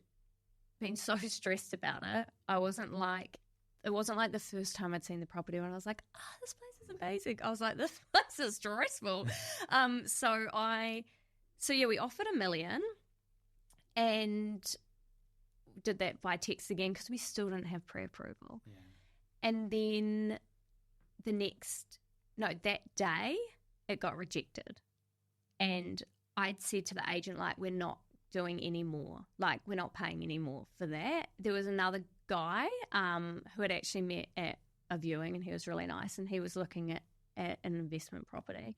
been so stressed about it. It wasn't like the first time I'd seen the property when I was like, this place is amazing. I was like, this place is stressful. So we offered $1 million and did that by text again because we still didn't have pre-approval. Yeah. And then that day it got rejected. And I'd said to the agent, like, we're not doing any more. Like, we're not paying any more for that. There was another guy who had actually met at a viewing and he was really nice and he was looking at an investment property.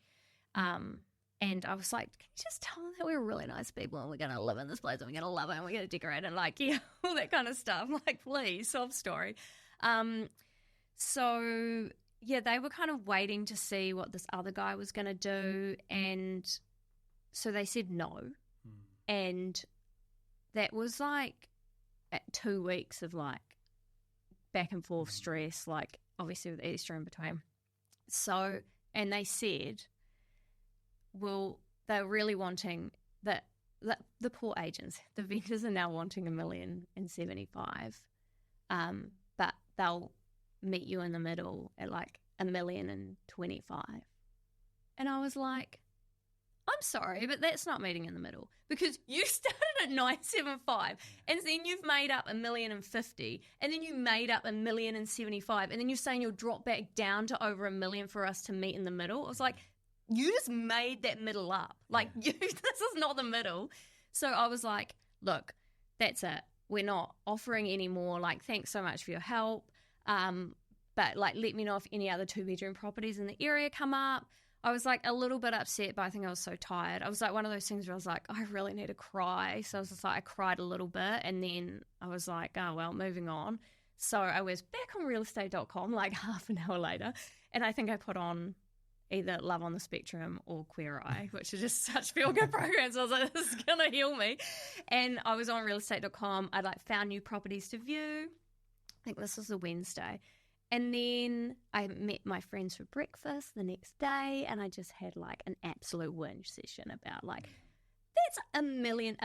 And I was like, can you just tell them that we're really nice people and we're going to live in this place and we're going to love it and we're going to decorate it and, like, yeah, all that kind of stuff. Like, please, sob story. So, yeah, they were kind of waiting to see what this other guy was going to do. And so they said no. And that was, like, at 2 weeks of, like, back and forth stress, like, obviously with Easter in between. So, and they said, well, they're really wanting that the poor agents, the vendors are now wanting $1,075,000, but they'll meet you in the middle at like $1,025,000. And I was like, I'm sorry, but that's not meeting in the middle because you started at 975 and then you've made up $1,050,000 and then you made up $1,075,000 and then you're saying you'll drop back down to over $1 million for us to meet in the middle. I was like, you just made that middle up. Like, this is not the middle. So I was like, look, that's it. We're not offering anymore. Like, thanks so much for your help. But, like, let me know if any other 2-bedroom properties in the area come up. I was, like, a little bit upset, but I think I was so tired. I was, like, one of those things where I was like, I really need to cry. So I was just like, I cried a little bit. And then I was like, oh, well, moving on. So I was back on realestate.com, like, half an hour later. And I think I put on either Love on the Spectrum or Queer Eye, which are just such feel-good programs. I was like, this is going to heal me. And I was on realestate.com. I, like, found new properties to view. I think this was a Wednesday. And then I met my friends for breakfast the next day and I just had, like, an absolute whinge session about, like, that's $1 million.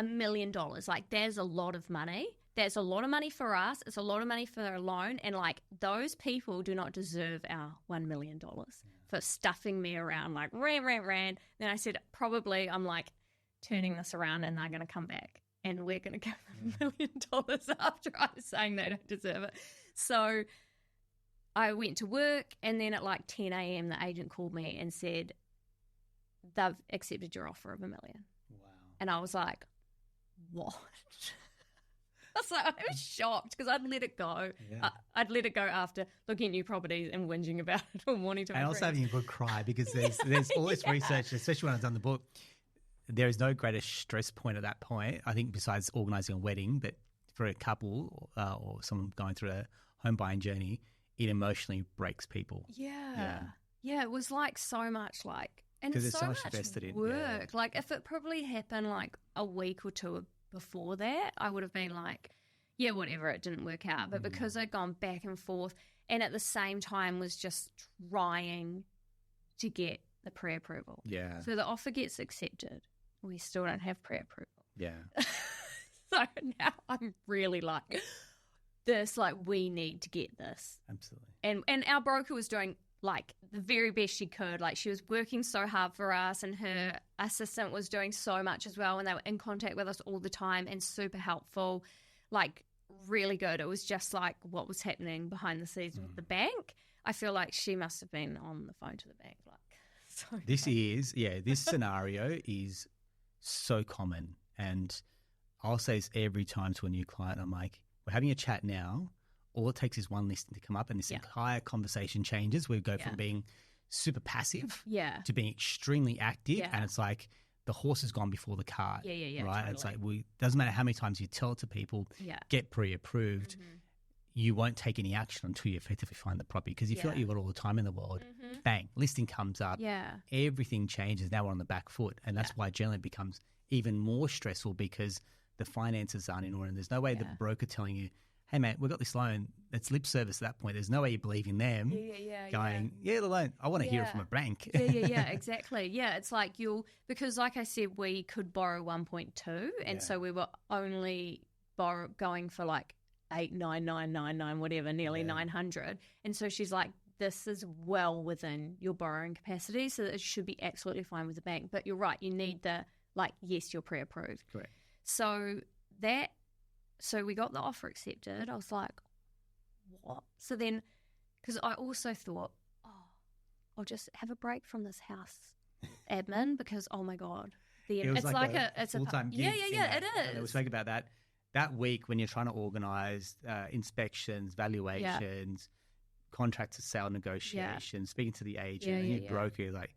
Like, there's a lot of money. That's a lot of money for us. It's a lot of money for a loan. And, like, those people do not deserve our $1 million for stuffing me around, like, ran. Then I said, probably I'm, like, turning this around and they're going to come back and we're going to give them $1 million after I was saying they don't deserve it. So I went to work and then at, like, 10 a.m. the agent called me and said, they've accepted your offer of $1 million. Wow. And I was like, what? I was like, I was shocked because I'd let it go. Yeah. I'd let it go after looking at new properties and whinging about it or wanting to. And also having a good cry because there's all this research, especially when I've done the book, there is no greater stress point at that point, I think, besides organising a wedding, but for a couple or someone going through a home buying journey, it emotionally breaks people. Yeah, it was like so much like, and it's so much invested in work. Yeah. Like if it probably happened like a week or two before that, I would have been like, yeah, whatever, it didn't work out. But because I'd gone back and forth and at the same time was just trying to get the pre-approval. Yeah. So the offer gets accepted. We still don't have pre-approval. Yeah. So now I'm really like this, like we need to get this. Absolutely. And our broker was doing like the very best she could. Like she was working so hard for us and her assistant was doing so much as well and they were in contact with us all the time and super helpful, like really good. It was just like what was happening behind the scenes with the bank. I feel like she must have been on the phone to the bank. Like, so this scenario is so common. And I'll say this every time to a new client. I'm like, we're having a chat now. All it takes is one listing to come up and this entire conversation changes. We go from being super passive to being extremely active. And it's like the horse has gone before the cart. Right? Totally. It's like, doesn't matter how many times you tell it to people, get pre-approved. you won't take any action until you effectively find the property, because you feel like you've got all the time in the world. Bang, listing comes up. Yeah. Everything changes. Now we're on the back foot. And that's why generally it becomes even more stressful, because the finances aren't in order. And there's no way the broker telling you, hey, mate, we've got this loan. It's lip service at that point. There's no way you believe in them going, the loan. I want to hear it from a bank. Exactly. Yeah, it's like because like I said, we could borrow 1.2, and so we were only going for like 89999 whatever, nearly 900. And so she's like, this is well within your borrowing capacity, so it should be absolutely fine with the bank. But you're right, you need yes, you're pre-approved. Correct. So we got the offer accepted. I was like, what? So then, because I also thought, I'll just have a break from this house admin, because oh my God, it's like a full-time gig. Yeah, it is. And we were speaking about that week when you're trying to organise inspections, valuations, contract to sale negotiations, speaking to the agent and your broker, you're like,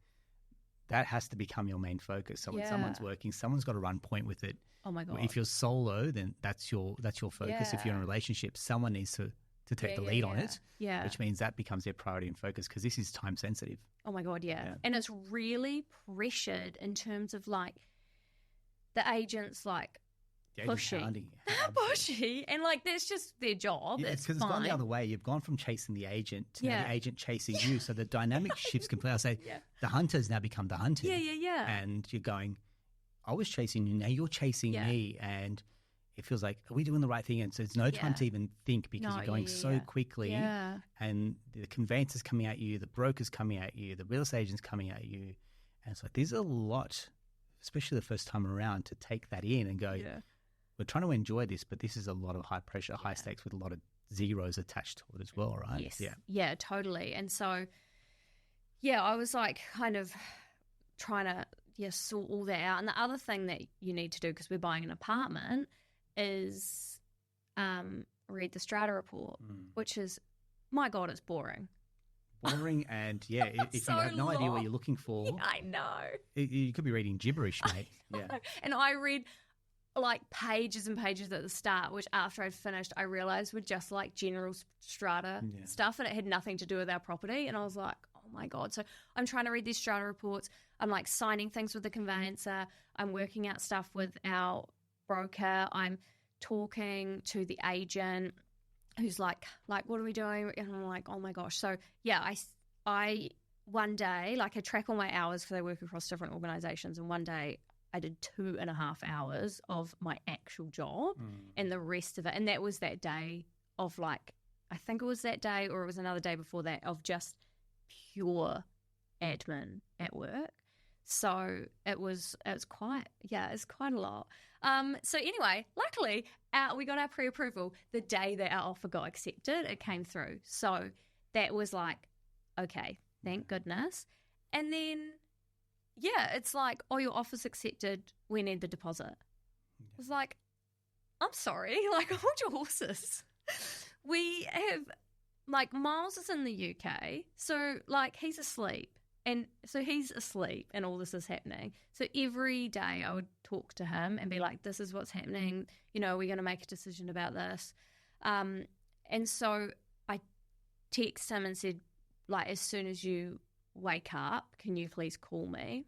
that has to become your main focus. So when someone's working, someone's got to run point with it. Oh my God. If you're solo, then that's your focus. Yeah. If you're in a relationship, someone needs to take the lead on it, which means that becomes their priority and focus, because this is time sensitive. Oh my God, yeah. And it's really pressured in terms of like the agents like pushy, and like that's just their job. Yeah, it's because it's gone the other way. You've gone from chasing the agent to now the agent chasing you. So the dynamic shifts completely. I say the hunters now become the hunted. Yeah. And you're going, I was chasing you, now you're chasing me, and it feels like, are we doing the right thing? And so there's no time to even think, because you're going so quickly, and the conveyancers coming at you, the brokers coming at you, the real estate agents coming at you, and it's like there's a lot, especially the first time around, to take that in and go, we're trying to enjoy this, but this is a lot of high pressure, high stakes with a lot of zeros attached to it as well, right? Yes. Yeah, totally. And so, I was like kind of trying to sort all that out. And the other thing that you need to do, because we're buying an apartment, is read the strata report, which is, my God, it's boring. And if so you have no idea what you're looking for, I know. You could be reading gibberish, mate. And I read like pages and pages at the start, which after I'd finished, I realized were just like general strata stuff, and it had nothing to do with our property. And I was like, oh my God. So I'm trying to read these strata reports. I'm like signing things with the conveyancer. I'm working out stuff with our broker. I'm talking to the agent who's like, what are we doing? And I'm like, oh my gosh. So I one day, like I track all my hours because I work across different organizations, and one day I did 2.5 hours of my actual job and the rest of it. And that was that day of like, I think it was that day or it was another day before that, of just pure admin at work. So it's quite a lot. So anyway, luckily we got our pre-approval the day that our offer got accepted. It came through. So that was like, okay, thank goodness. And then it's like, oh, your offer's accepted, we need the deposit. I was like, I'm sorry, like, hold your horses. We have, like, Miles is in the UK, so, like, he's asleep. And so he's asleep and all this is happening. So every day I would talk to him and be like, this is what's happening. You know, we're going to make a decision about this. And so I text him and said, like, as soon as you wake up, can you please call me?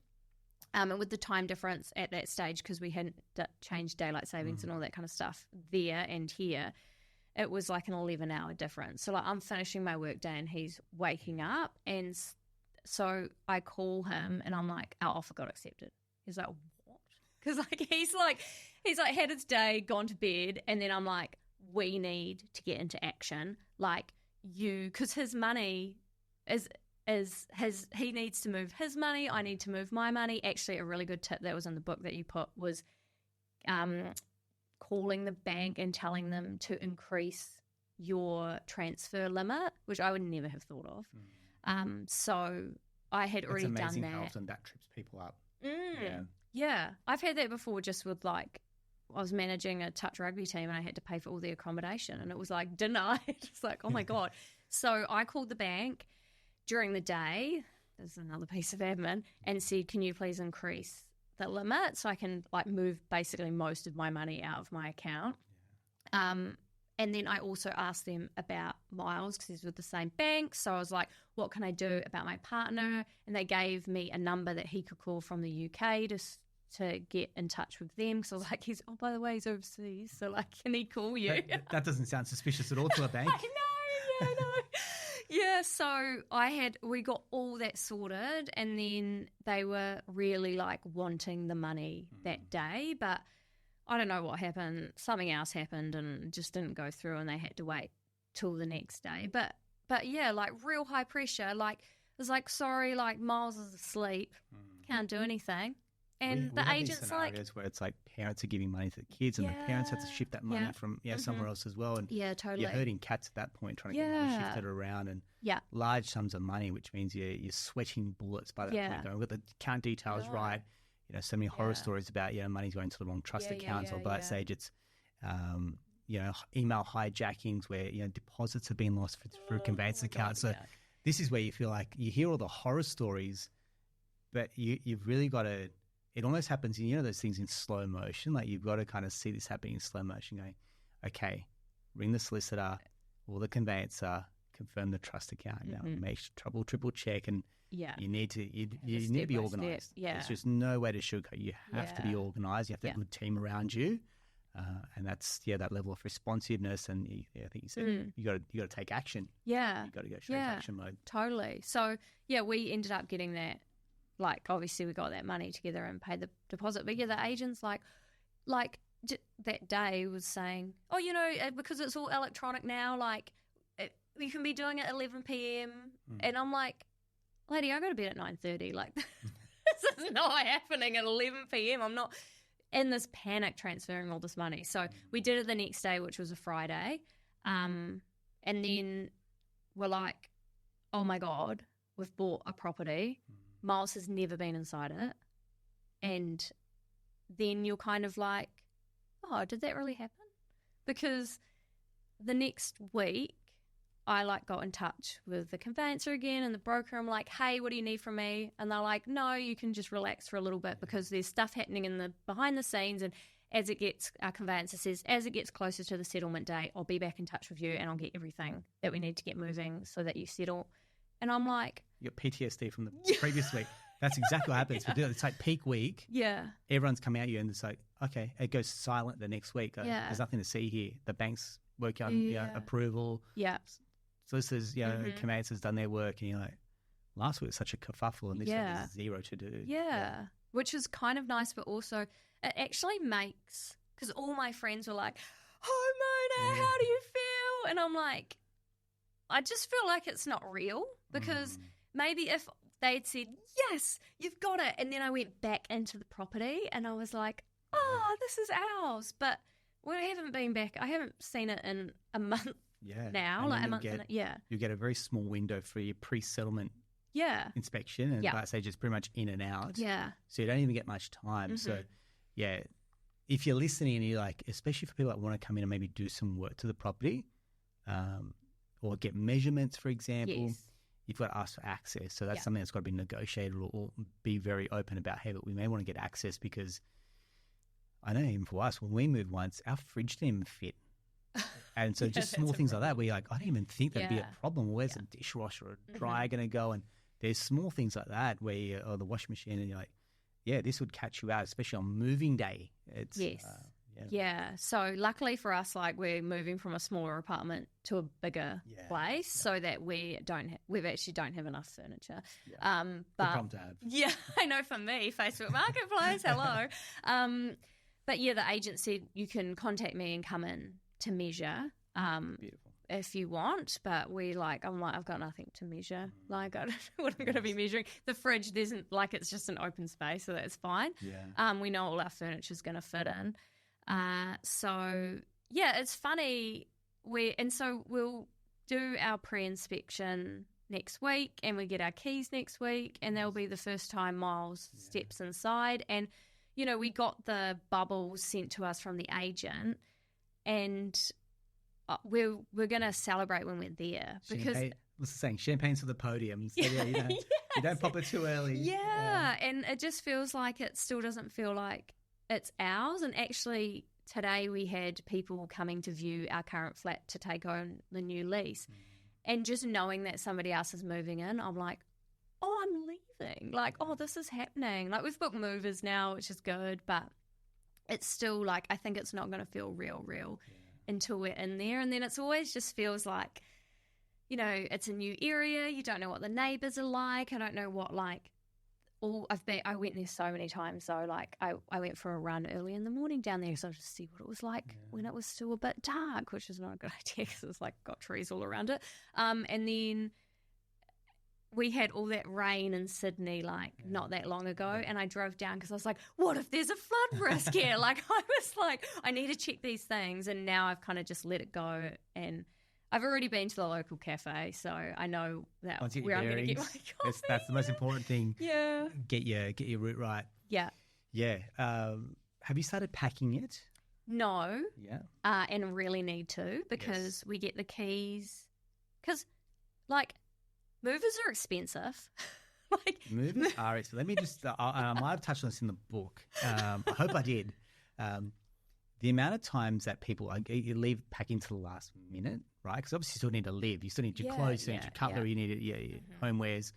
And with the time difference at that stage, because we hadn't changed daylight savings and all that kind of stuff there and here, it was like an 11-hour difference. So like I'm finishing my work day and he's waking up, and so I call him and I'm like, our offer got accepted. He's like, what? Because like he's like had his day, gone to bed, and then I'm like, we need to get into action. Like because his money he needs to move his money, I need to move my money. Actually, a really good tip that was in the book that you put was calling the bank and telling them to increase your transfer limit, which I would never have thought of. So I had already done that. It's amazing how often that trips people up. Yeah, I've had that before, just with like, I was managing a touch rugby team and I had to pay for all the accommodation and it was like denied. It's like, oh my God. So I called the bank during the day, there's another piece of admin, and said, can you please increase the limit so I can like move basically most of my money out of my account? And then I also asked them about Miles because he's with the same bank. So I was like, what can I do about my partner? And they gave me a number that he could call from the UK to get in touch with them. Because I was like, by the way, he's overseas. So, like, can he call you? That doesn't sound suspicious at all to a bank. I know. Yeah, so we got all that sorted, and then they were really like wanting the money that day, but I don't know what happened. Something else happened and just didn't go through, and they had to wait till the next day. But yeah, like real high pressure. Like it was like, sorry, like Miles is asleep, can't do anything. And we the have agent's these like, scenarios where it's like parents are giving money to the kids, and the parents have to shift that money from somewhere else as well. And yeah, totally. you're hurting cats at that point, trying to get money shifted around, and large sums of money, which means you're sweating bullets by that point. Going, we've got the account details right. You know, so many horror stories about money's going to the wrong trust accounts, or by that stage it's email hijackings where deposits have been lost through conveyance accounts. So this is where you feel like you hear all the horror stories, but you've really got to. It almost happens in, those things in slow motion. Like you've got to kind of see this happening in slow motion going, okay, ring the solicitor or the conveyancer, confirm the trust account. Now make sure, triple check. And you need to be organised. Yeah. There's just no way to sugarcoat. You have to be organised. You have to have a good team around you. And that's, that level of responsiveness. And I think you said you got to take action. Yeah. You got to go straight to action mode. Totally. So, we ended up getting that. Like, obviously, we got that money together and paid the deposit. But, the agent's like that day was saying, because it's all electronic now, like, you can be doing it at 11 p.m. And I'm like, lady, I go to bed at 9:30. Like, this is not happening at 11 p.m. I'm not in this panic transferring all this money. So we did it the next day, which was a Friday. And then we're like, oh, my God, we've bought a property. Miles has never been inside it. And then you're kind of like, oh, did that really happen? Because the next week, I got in touch with the conveyancer again and the broker. I'm like, hey, what do you need from me? And they're like, no, you can just relax for a little bit because there's stuff happening in the behind the scenes. And our conveyancer says, as it gets closer to the settlement date, I'll be back in touch with you and I'll get everything that we need to get moving so that you settle. And I'm like, you got PTSD from the previous week. That's exactly what happens. It's like peak week. Yeah. Everyone's coming at you and it's like, okay, it goes silent the next week. There's nothing to see here. The bank's working on approval. Yeah. Solicitors, conveyancers done their work, and you're like, last week was such a kerfuffle and this week is zero to do. Yeah. Which is kind of nice, but also it actually makes, because all my friends were like, homeowner, how do you feel? And I'm like, I just feel like it's not real, because maybe if they'd said, yes, you've got it, and then I went back into the property and I was like, oh, this is ours. But we haven't been back. I haven't seen it in a month now, like a month. You get a very small window for your pre-settlement inspection, and by say just pretty much in and out. Yeah. So you don't even get much time. So, if you're listening and you're like, especially for people that want to come in and maybe do some work to the property, or get measurements, for example, you've got to ask for access. So that's something that's got to be negotiated, or be very open about, hey, but we may want to get access because I know even for us, when we moved once, our fridge didn't even fit. And so just small things like that where you're like, I didn't even think that'd be a problem. Where's a dishwasher or a dryer going to go? And there's small things like that where or the washing machine, and you're like, this would catch you out, especially on moving day. It's, So luckily for us, like, we're moving from a smaller apartment to a bigger place so that we actually don't have enough furniture. But problem to have. Yeah, I know, for me, Facebook Marketplace, hello. But the agent said you can contact me and come in to measure if you want. But I'm like, I've got nothing to measure. Like, I don't know what I'm going to be measuring. The fridge isn't, like, it's just an open space, so that's fine. Yeah. We know all our furniture's going to fit in. So it's funny. We'll do our pre-inspection next week, and we get our keys next week, and that'll be the first time Miles steps inside. And we got the bubbles sent to us from the agent, and we're going to celebrate when we're there, because what's the saying? Champagne's for the podium. So you don't pop it too early. Yeah, and it just feels like it still doesn't feel like it's ours. And actually, today we had people coming to view our current flat to take on the new lease. And just knowing that somebody else is moving in, I'm like, oh, I'm leaving. Like, oh, this is happening. Like, we've booked movers now, which is good, but it's still like, I think it's not going to feel real until we're in there. And then it's always just feels like, you know, it's a new area. You don't know what the neighbours are like. I don't know what, like, I went there so many times. So, like, I went for a run early in the morning down there so to see what it was like when it was still a bit dark, which is not a good idea because it's, like, got trees all around it. And then we had all that rain in Sydney, like, not that long ago, and I drove down because I was like, what if there's a flood risk here? Like, I was like, I need to check these things, and now I've kind of just let it go, and I've already been to the local cafe, so I know that where I'm going to get my coffee. That's the most important thing. Yeah. Get your route right. Yeah. Yeah. Have you started packing it? No. Yeah. And really need to because we get the keys. Because, like, movers are expensive. Movers are expensive. Let me just, I might have touched on this in the book. I hope I did. The amount of times that people you leave packing to the last minute, right? Because obviously you still need to live. You still need your clothes, you still need your cutlery, you need your homewares.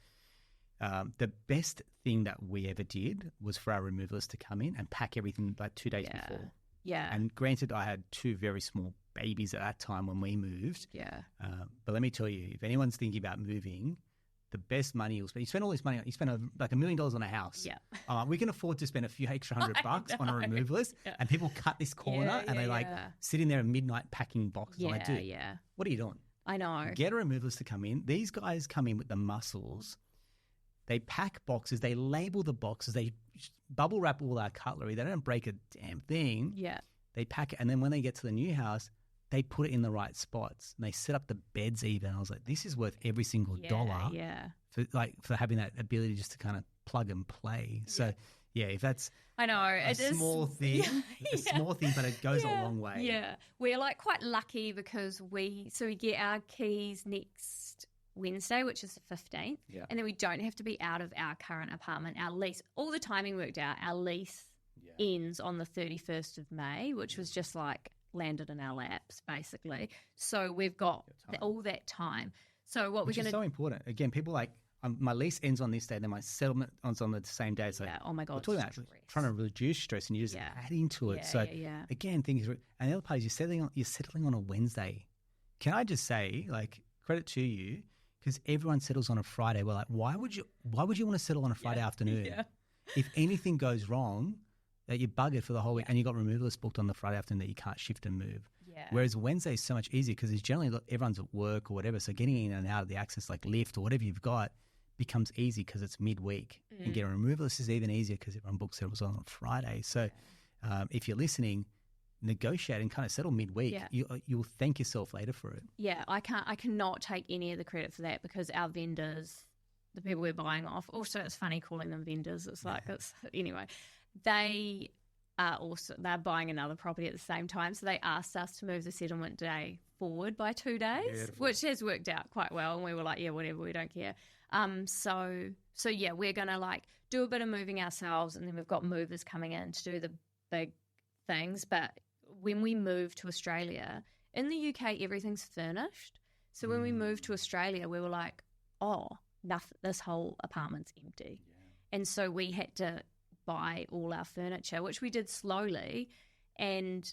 The best thing that we ever did was for our removalists to come in and pack everything like 2 days before. Yeah. And granted, I had 2 very small babies at that time when we moved. Yeah. But let me tell you, if anyone's thinking about moving, the best money you'll spend. You spend all this money. You spend like $1 million on a house. Yeah. We can afford to spend a few extra $100 on a removalist, and people cut this corner and they like sitting there at midnight packing boxes. Yeah, I'm like, dude, what are you doing? I know. Get a removalist to come in. These guys come in with the muscles. They pack boxes. They label the boxes. They bubble wrap all our cutlery. They don't break a damn thing. Yeah. They pack it, and then when they get to the new house, they put it in the right spots. And they set up the beds even. I was like, this is worth every single dollar. Yeah. For having that ability just to kind of plug and play. So if that's I know a small thing, small thing, but it goes a long way. Yeah, we're like quite lucky because we get our keys next Wednesday, which is the 15th, and then we don't have to be out of our current apartment. Our lease, all the timing worked out. Our lease ends on the 31st of May, which was just like landed in our laps basically. So we've got all that time. So what which we're going to so important. Again, people like my lease ends on this day, then my settlement ends on the same day. So oh my God, we're talking about trying to reduce stress, and you're just adding to it. Again, things and the other part is you're settling on a Wednesday. Can I just say, like, credit to you, because everyone settles on a Friday. We're like, why would you want to settle on a Friday afternoon? If anything goes wrong, that you're buggered for the whole week, and you got removalists booked on the Friday afternoon that you can't shift and move. Whereas Wednesday is so much easier because it's generally everyone's at work or whatever. So getting in and out of the access like lift or whatever you've got becomes easy because it's midweek. And getting a removalist is even easier because everyone books settles on Friday. So if you're listening, negotiate and kind of settle midweek. You'll thank yourself later for it. Yeah, I cannot take any of the credit for that because our vendors, the people we're buying off, also it's funny calling them vendors. It's like anyway, they're buying another property at the same time, so they asked us to move the settlement day forward by 2 days, which has worked out quite well. And we were like, yeah, whatever, we don't care. So we're gonna like do a bit of moving ourselves, and then we've got movers coming in to do the big things. But when we move to Australia, in the UK, everything's furnished. So when we moved to Australia, we were like, oh, this whole apartment's empty, and so we had to buy all our furniture, which we did slowly. And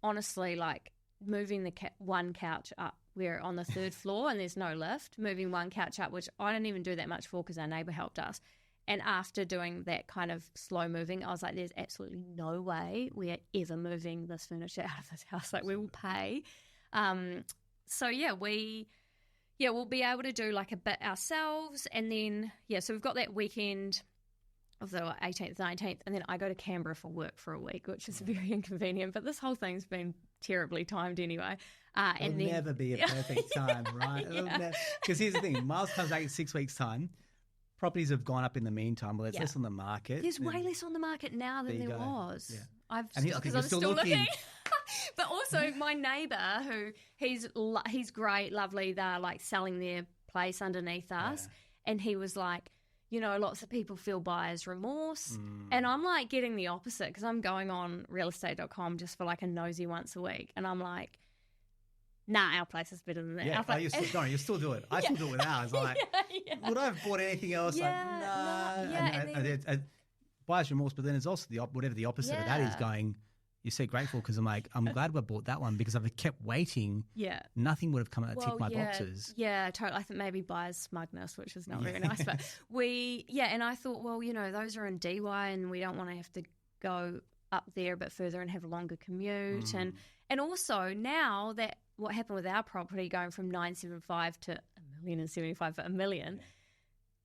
honestly, like moving the one couch up, we're on the 3rd floor and there's no lift, moving one couch up, which I didn't even do that much for because our neighbour helped us. And after doing that kind of slow moving, I was like, there's absolutely no way we are ever moving this furniture out of this house. Like, we will pay. We'll be able to do like a bit ourselves. And then, so we've got that weekend of the 18th, 19th, and then I go to Canberra for work for a week, which is very inconvenient. But this whole thing's been terribly timed anyway. It'll never be a perfect time, right? Because here's the thing, Miles comes back in 6 weeks' time. Properties have gone up in the meantime. Well, there's less on the market. There's way less on the market now than there was. Yeah. I'm still looking. But also my neighbour, who he's great, lovely. They're like selling their place underneath us, and he was like, lots of people feel buyer's remorse. And I'm like getting the opposite because I'm going on realestate.com just for like a nosy once a week. And I'm like, nah, our place is better than that. Yeah, like, you still do it. I still do it with ours. I'm like, would I have bought anything else? Buyer's remorse, but then there's also whatever the opposite of that is going, you're so grateful because I'm like, I'm glad I bought that one because if I kept waiting, nothing would have come out and ticked my boxes. Yeah, totally. I think maybe buyer's smugness, which is not very nice. But and I thought, well, those are in DY and we don't want to have to go up there a bit further and have a longer commute. And also now that what happened with our property going from 975 to 1,075 for $1 million,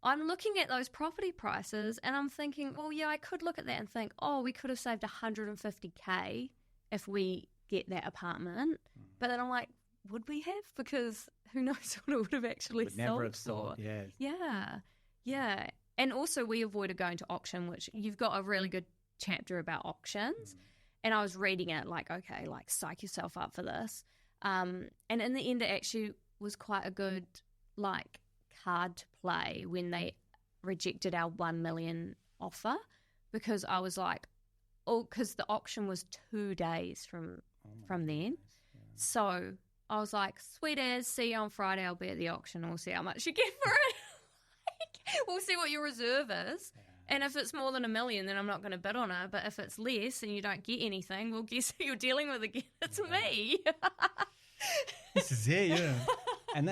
I'm looking at those property prices and I'm thinking, well, I could look at that and think, oh, we could have saved $150K if we get that apartment. But then I'm like, would we have? Because who knows what it would have actually sold never have for. sold, Yeah. And also we avoided going to auction, which you've got a really good chapter about auctions. And I was reading it like, okay, like psych yourself up for this. And in the end, it actually was quite a good, like, card to play when they rejected our $1 million offer because I was like, because the auction was 2 days from then. So I was like, sweet as, see you on Friday, I'll be at the auction and we'll see how much you get for it. We'll see what your reserve is. And if it's more than $1 million, then I'm not going to bid on it. But if it's less and you don't get anything, well, guess who you're dealing with again? It's me. This is it, yeah. And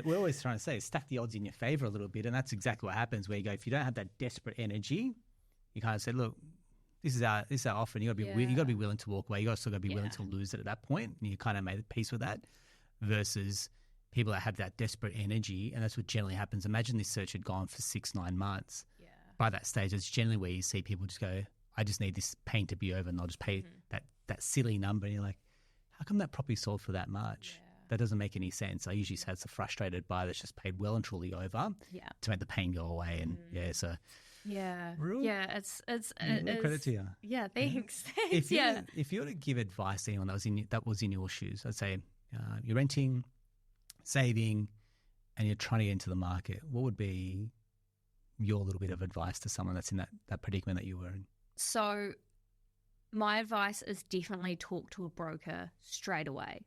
we're always trying to say, stack the odds in your favor a little bit. And that's exactly what happens where you go, if you don't have that desperate energy, you kind of say, look, this is our offer and you got to be willing to walk away. You still got to be willing to lose it at that point. And you kind of made peace with that versus people that have that desperate energy. And that's what generally happens. Imagine this search had gone for 6-9 months. Yeah. By that stage, it's generally where you see people just go, I just need this pain to be over and I'll just pay that silly number. And you're like, how come that property sold for that much? Yeah. That doesn't make any sense. I usually say it's a frustrated buyer that's just paid well and truly over to make the pain go away. And it's credit to you. Yeah, thanks. If you were to give advice to anyone that was in your shoes, I'd say you're renting, saving, and you're trying to get into the market, what would be your little bit of advice to someone that's in that predicament that you were in? So my advice is definitely talk to a broker straight away.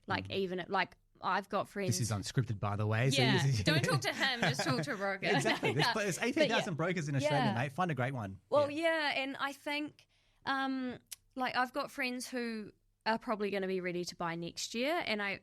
I've got friends. This is unscripted, by the way. Yeah, so don't talk to him, just talk to a broker. Exactly. There's 18,000 brokers in Australia, mate. Find a great one. Well, and I think, I've got friends who are probably going to be ready to buy next year, and I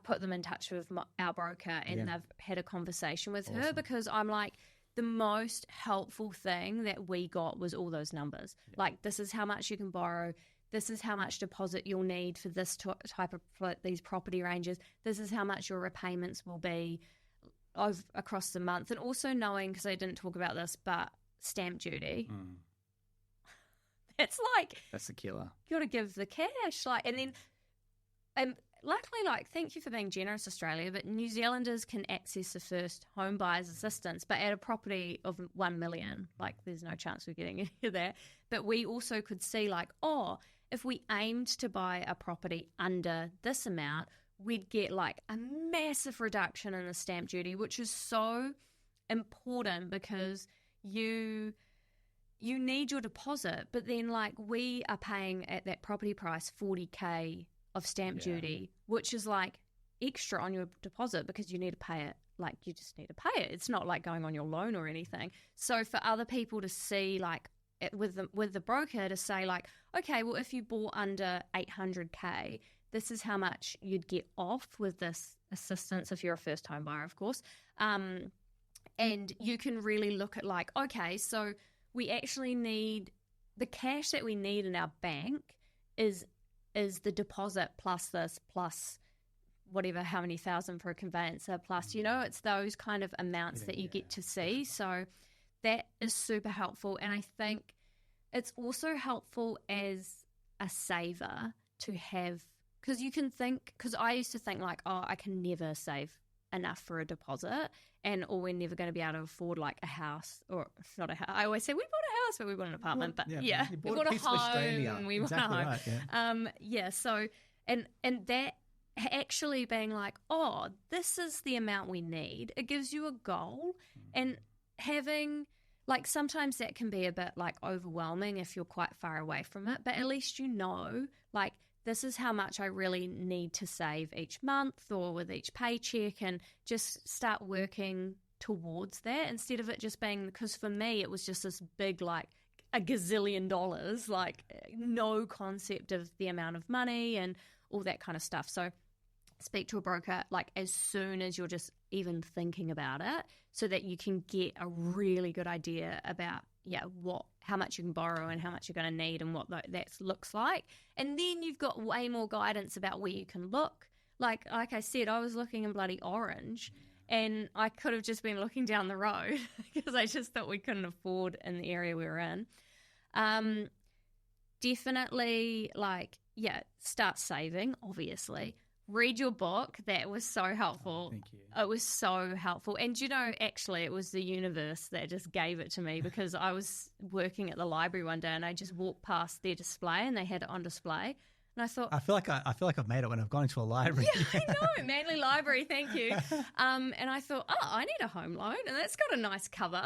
put them in touch with our broker, and they've had a conversation with her because I'm like, the most helpful thing that we got was all those numbers. Yeah. Like, this is how much you can borrow. This is how much deposit you'll need for this type of these property ranges. This is how much your repayments will be across the month. And also knowing, because I didn't talk about this, but stamp duty. That's the killer. You got to give the cash. Luckily, thank you for being generous, Australia, but New Zealanders can access the first home buyer's assistance, but at a property of $1 million, there's no chance we're getting any of that. But we also could see, if we aimed to buy a property under this amount, we'd get, a massive reduction in the stamp duty, which is so important because you need your deposit, but then, we are paying at that property price $40K of stamp duty, which is extra on your deposit because you need to pay it. You just need to pay it. It's not going on your loan or anything. So for other people to see with the broker to say okay, well, if you bought under 800K, this is how much you'd get off with this assistance if you're a first home buyer, of course. And you can really look at okay, so we actually need the cash that we need in our bank is the deposit plus this, plus whatever, how many thousand for a conveyancer, plus, it's those kind of amounts that you get to see. So that is super helpful. And I think it's also helpful as a saver to have, because you can think, because I used to think I can never save enough for a deposit, or we're never going to be able to afford a house, or not a house. I always say we bought a house, but we bought an apartment. But we bought a home. And we bought a home. Right, So and that actually being this is the amount we need. It gives you a goal, and having like sometimes that can be a bit like overwhelming if you're quite far away from it, but at least you know, like, this is how much I really need to save each month or with each paycheck, and just start working towards that instead of it just being, because for me it was just this big, like, a gazillion dollars, like no concept of the amount of money and all that kind of stuff. So speak to a broker like as soon as you're just even thinking about it, so that you can get a really good idea about how much you can borrow and how much you're going to need and what that looks like. And then you've got way more guidance about where you can look. Like I said, I was looking in bloody Orange, and I could have just been looking down the road because I just thought we couldn't afford in the area we were in. Definitely, start saving, obviously. Read your book. That was so helpful. Thank you. It was so helpful. And, actually, it was the universe that just gave it to me, because I was working at the library one day and I just walked past their display and they had it on display. And I thought, I feel like I've made it when I've gone into a library. Yeah, I know, Manly Library, thank you. And I thought, I need a home loan, and that's got a nice cover.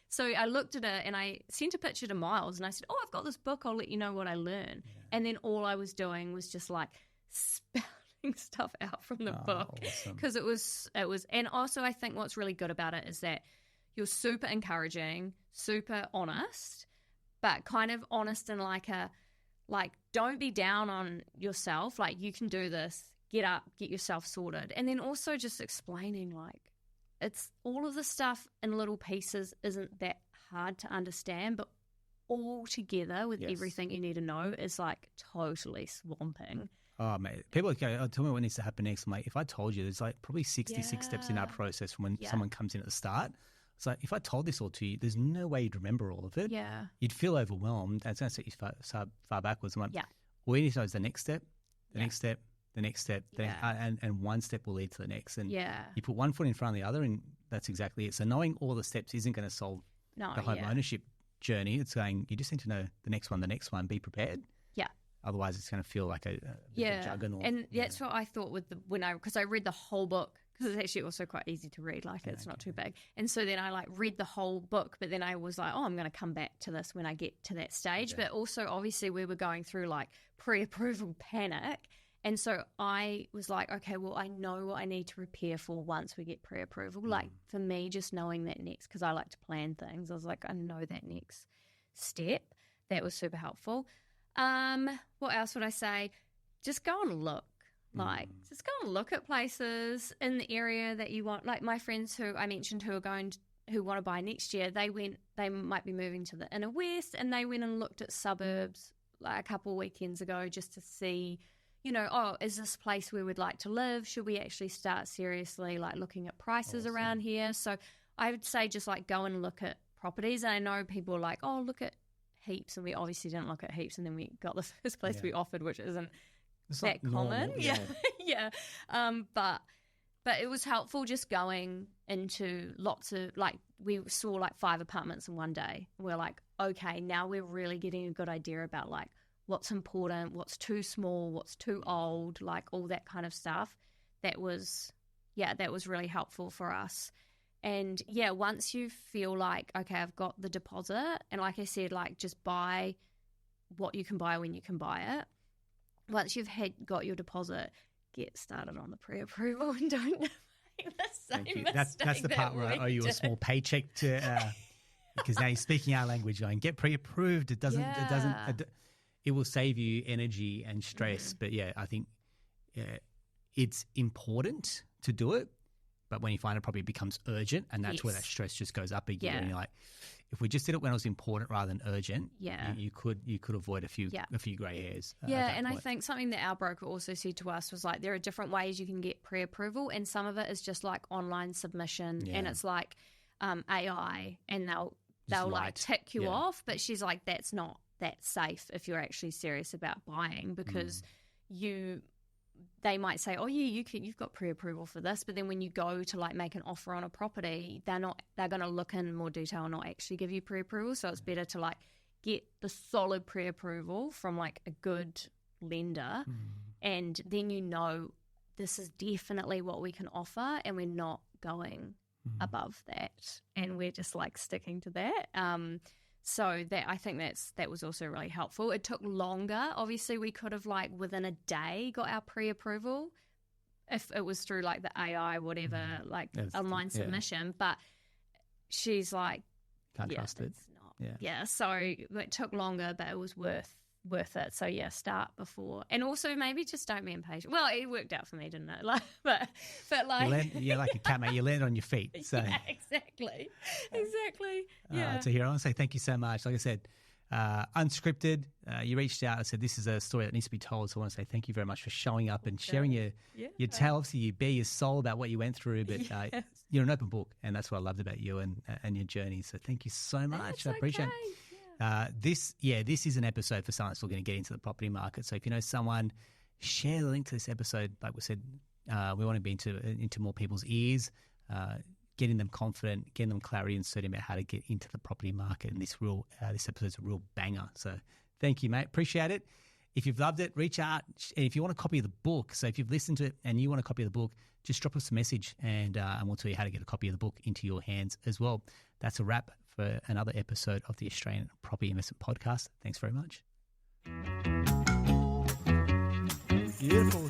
So I looked at it and I sent a picture to Miles and I said, I've got this book. I'll let you know what I learn. Yeah. And then all I was doing was just like spouting stuff out from the book, because it was. And also, I think what's really good about it is that you're super encouraging, super honest, but kind of honest in like don't be down on yourself. Like, you can do this. Get up, get yourself sorted. And then also just explaining, like, it's all of the stuff in little pieces isn't that hard to understand, but all together with everything you need to know is like totally swamping. Oh, mate. People go, tell me what needs to happen next. I'm like, if I told you, there's like probably 66 steps in our process from when someone comes in at the start. It's like, if I told this all to you, there's no way you'd remember all of it. Yeah. You'd feel overwhelmed. And it's going to set you far backwards. I'm like, all you need to know is the next step, the next step, the next step, and one step will lead to the next. And you put one foot in front of the other, and that's exactly it. So knowing all the steps isn't going to solve the home ownership journey. It's going, you just need to know the next one, be prepared. Yeah. Otherwise, it's going to feel like a juggernaut. And that's what I thought because I read the whole book, because it's actually also quite easy to read, like it's not too big. And so then I read the whole book, but then I was like, I'm going to come back to this when I get to that stage. Yeah. But also, obviously, we were going through like pre-approval panic. And so I was like, okay, well, I know what I need to prepare for once we get pre-approval. Like, for me, just knowing that next, because I like to plan things, I was like, I know that next step. That was super helpful. What else would I say? Just go and look. Just go and look at places in the area that you want. Like my friends who I mentioned who want to buy next year, they might be moving to the inner west, and they went and looked at suburbs like a couple of weekends ago just to see, is this place where we'd like to live? Should we actually start seriously looking at prices around here? So I would say just go and look at properties. And I know people are like, look at heaps, and we obviously didn't look at heaps, and then we got the first place we offered, which isn't that common. Yeah. But it was helpful just going into lots of, we saw 5 apartments in one day. We're like, okay, now we're really getting a good idea about what's important, what's too small, what's too old, all that kind of stuff. That was really helpful for us. And once you feel like, okay, I've got the deposit, and like I said, just buy what you can buy when you can buy it. Once you've got your deposit, get started on the pre-approval and don't make the same mistake. That's the part where I owe you a small paycheck to, because now you're speaking our language. Going, get pre-approved. It will save you energy and stress. But I think it's important to do it. But when you find it probably becomes urgent, and that's where that stress just goes up again. And you're like, if we just did it when it was important rather than urgent, you could avoid a few grey hairs. And I think something that our broker also said to us was there are different ways you can get pre-approval, and some of it is just online submission, and it's AI, and they'll tick you off. But she's like, that's not that safe if you're actually serious about buying, because they might say, you've got pre-approval for this, but then when you go to make an offer on a property, they're going to look in more detail and not actually give you pre-approval. So it's better to get the solid pre-approval from a good lender, and then this is definitely what we can offer, and we're not going above that, and we're just like sticking to that. So that, I think that was also really helpful. It took longer. Obviously, we could have like within a day got our pre-approval if it was through like the AI, whatever, like online submission. But she's like, can't trust it. It's not. Yeah. So it took longer, but it was worth it. So start before, and also maybe just don't be impatient. Well, it worked out for me, didn't it? Like, but like you're like a cat, mate. You land on your feet. So exactly. Yeah. So here I want to say thank you so much. Like I said, unscripted. You reached out and said this is a story that needs to be told. So I want to say thank you very much for showing up and sharing your tale. Obviously, you bare your soul about what you went through, but you're an open book, and that's what I loved about you and your journey. So thank you so much. I appreciate it. This is an episode for someone that's still going to get into the property market. So if you know someone, share the link to this episode. Like we said, we want to be into more people's ears, getting them confident, getting them clarity and certainty about how to get into the property market. And this episode's a real banger. So thank you, mate. Appreciate it. If you've loved it, reach out. And if you want a copy of the book, so if you've listened to it and you want a copy of the book, just drop us a message and we'll tell you how to get a copy of the book into your hands as well. That's a wrap for another episode of the Australian Property Investment Podcast. Thanks very much. Beautiful.